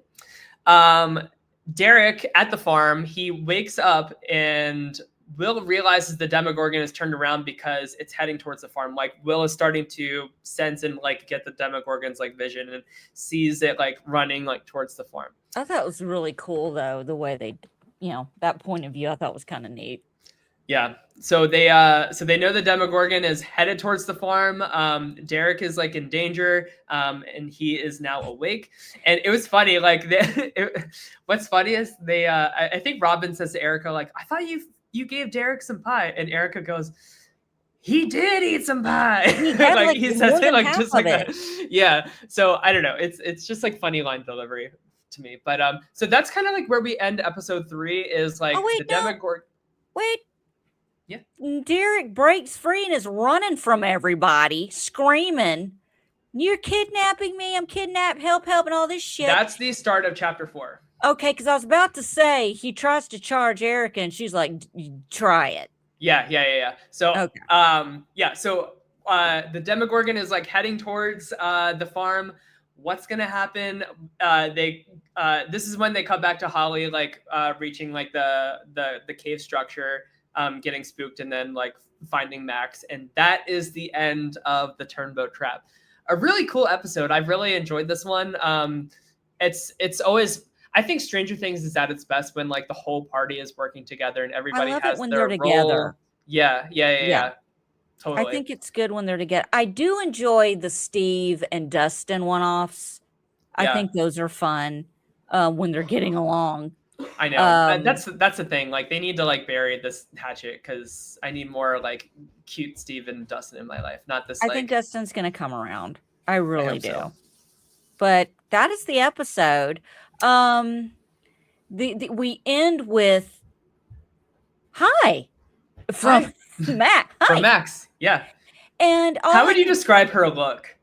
Derek at the farm, he wakes up and Will realizes the Demogorgon is turned around because it's heading towards the farm. Like Will is starting to sense and like get the Demogorgon's like vision and sees it like running like towards the farm. I thought it was really cool though, the way they, that point of view I thought was kind of neat. Yeah. So they know the Demogorgon is headed towards the farm. Derek is like in danger, and he is now awake. And it was funny. Like, what's funny is I think Robin says to Erica, like, I thought you gave Derek some pie, and Erica goes, he did eat some pie. He had, like he says it like just like it. that. Yeah. So I don't know. It's just like funny line delivery to me. But so that's kind of like where we end episode 3 is like the Demogorgon. Wait. Yeah. Derek breaks free and is running from everybody, screaming, "You're kidnapping me! I'm kidnapped! Help! Help!" and all this shit. That's the start of chapter 4. Okay, because I was about to say he tries to charge Erica, and she's like, "Try it." Yeah. So, okay. So the Demogorgon is like heading towards the farm. What's gonna happen? This is when they come back to Holly, like reaching like the cave structure. Getting spooked and then like finding Max, and that is the end of the Turnboat Trap. A really cool episode. I've really enjoyed this one. It's always, I think Stranger Things is at its best when like the whole party is working together and everybody has when their they're role. Together. Yeah. Totally. I think it's good when they're together. I do enjoy the Steve and Dustin one-offs. I think those are fun when they're getting along. I know. That's the thing. Like they need to like bury this hatchet because I need more like cute Steve and Dustin in my life. Not this. I think Dustin's gonna come around. I really do. So. But that is the episode. We end with hi from Max. Hi. From Max. Yeah. And how would you describe her look?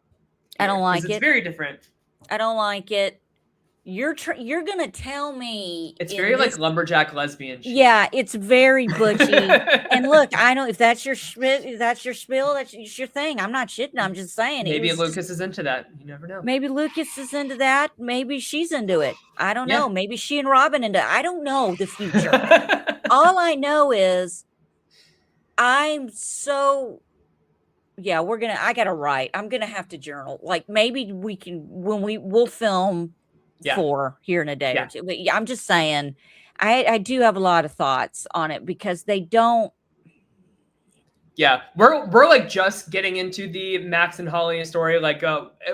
I don't like it. It's very different. I don't like it. You're gonna tell me it's very like lumberjack lesbian shit. Yeah, it's very butchy. And look, I know if that's your spiel, that's your thing. I'm not shitting. I'm just saying. Maybe Lucas is into that. You never know. Maybe Lucas is into that. Maybe she's into it. I don't know. Maybe she and Robin into it. I don't know the future. All I know is I'm so. Yeah, I gotta write. I'm gonna have to journal. Like maybe we can we'll film. 4 here in a day or 2. But yeah, I'm just saying, I do have a lot of thoughts on it because they don't. Yeah, we're like just getting into the Max and Holly story. Like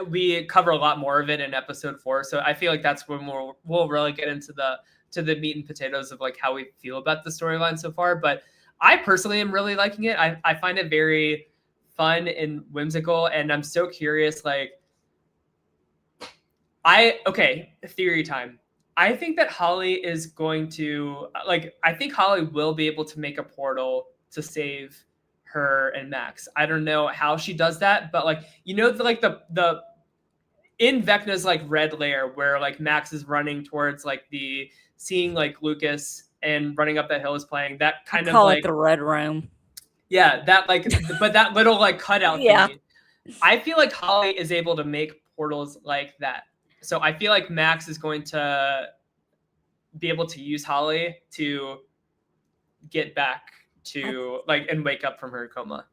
we cover a lot more of it in episode 4, so I feel like that's when we'll really get into the meat and potatoes of like how we feel about the storyline so far. But I personally am really liking it. I find it very fun and whimsical, and I'm so curious like. Theory time. I think that Holly is going to I think Holly will be able to make a portal to save her and Max. I don't know how she does that, but like the in Vecna's like red layer where like Max is running towards like seeing like Lucas and running up that hill is playing that kind of like the red room. Yeah, that but that little like cutout thing. I feel like Holly is able to make portals like that. So I feel like Max is going to be able to use Holly to get back to and wake up from her coma.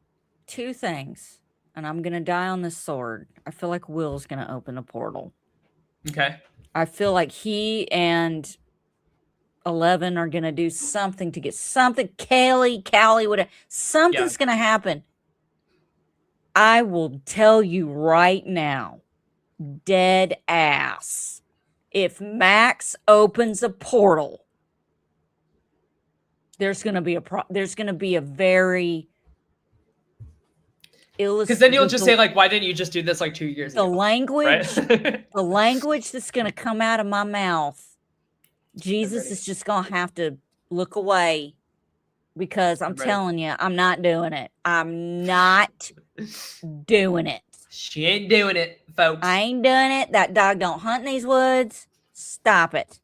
2 things, and I'm going to die on this sword. I feel like Will's going to open a portal. Okay. I feel like he and 11 are going to do something to get something. Callie, whatever. Something's going to happen. I will tell you right now. Dead ass. If Max opens a portal, there's going to be a very Because then you'll just say like, why didn't you just do this like 2 years ago? Language, right? the language that's going to come out of my mouth, Jesus is just going to have to look away, because I'm telling you, I'm not doing it. I'm not doing it. She ain't doing it, folks. I ain't doing it. That dog don't hunt in these woods. Stop it.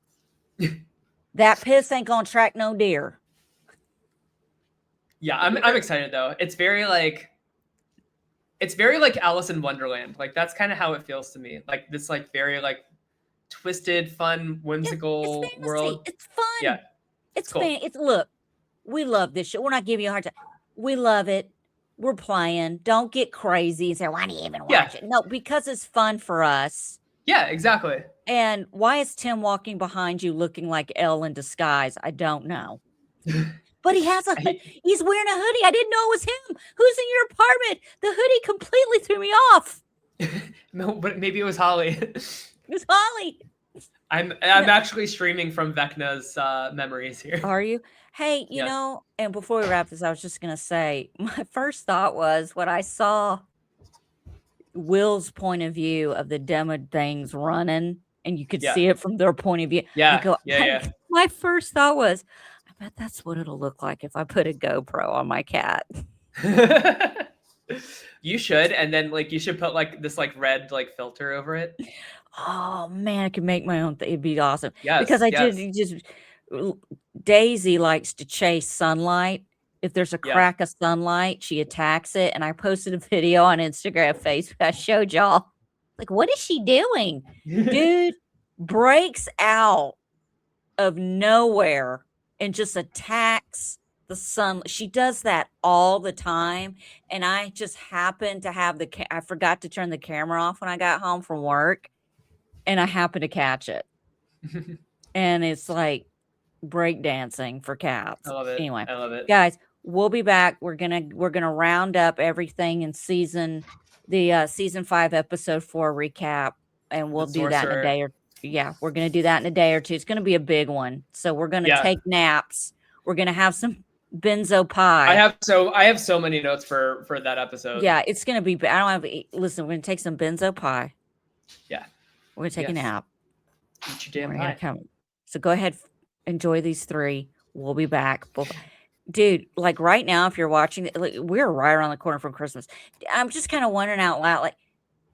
That piss ain't gonna track no deer. Yeah, I'm excited though. It's very like Alice in Wonderland. Like that's kind of how it feels to me. Like this like very like twisted, fun, whimsical world. It's fun. Yeah. It's cool. It's look, we love this shit. We're not giving you a hard time. We love it. We're playing. Don't get crazy and say, why do you even watch it? No, because it's fun for us. Yeah, exactly. And why is Tim walking behind you looking like Elle in disguise? I don't know. But he's wearing a hoodie. I didn't know it was him. Who's in your apartment? The hoodie completely threw me off. No, but maybe it was Holly. It was Holly. I'm actually streaming from Vecna's memories here. Are you? Hey, you know, and before we wrap this, I was just going to say, my first thought was when I saw Will's point of view of the demoed things running, and you could see it from their point of view. Yeah. My first thought was, I bet that's what it'll look like if I put a GoPro on my cat. You should, and then like you should put like this like red like filter over it. Oh man, I could make my own thing. It'd be awesome. Yes, because Daisy likes to chase sunlight. If there's a crack of sunlight, she attacks it. And I posted a video on Instagram, Facebook. I showed y'all. Like, what is she doing? Dude breaks out of nowhere and just attacks the sun. She does that all the time. And I just happened to have I forgot to turn the camera off when I got home from work. And I happened to catch it. And it's like breakdancing for cats. I love it. Anyway, I love it. Guys, we'll be back. We're gonna round up everything in season 5 episode 4 recap, and we'll do that in a day or we're gonna do that in a day or two. It's gonna be a big one. So we're gonna take naps. We're gonna have some benzo pie. I have so many notes for that episode. Yeah, it's gonna be. I don't have. Listen, we're gonna take some benzo pie. Yeah, we're gonna take a nap. Eat your damn pie. So go ahead, enjoy these 3. We'll be back. Dude, like right now, if you're watching, like, we're right around the corner from Christmas. I'm just kind of wondering out loud, like,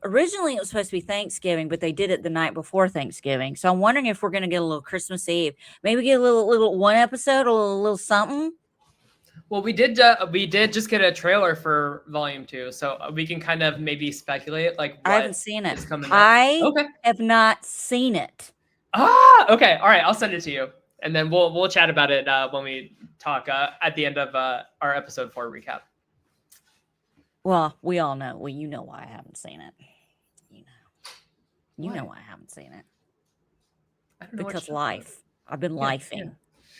originally it was supposed to be Thanksgiving, but they did it the night before Thanksgiving. So I'm wondering if we're going to get a little Christmas Eve. Maybe get a little one episode, a little something. Well, we did just get a trailer for Volume 2, so we can kind of maybe speculate like what I haven't seen it. I have not seen it. Okay. All right, I'll send it to you, and then we'll chat about it when we talk at the end of our episode 4 recap. Well, we all know. Well, you know why I haven't seen it. You know why I haven't seen it. I don't know, because life. I've been lifing.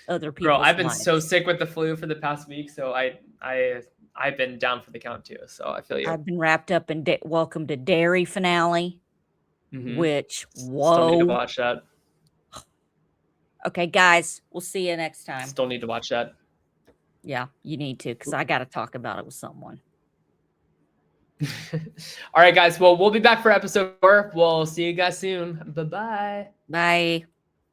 Other people. Girl, I've been so sick with the flu for the past week, so I've been down for the count too. So I feel you. I've been wrapped up in Welcome to Dairy finale, which Still need to watch that. Okay, guys, we'll see you next time. Still need to watch that. Yeah, you need to, because I got to talk about it with someone. All right, guys. Well, we'll be back for episode 4. We'll see you guys soon. Bye-bye. Bye.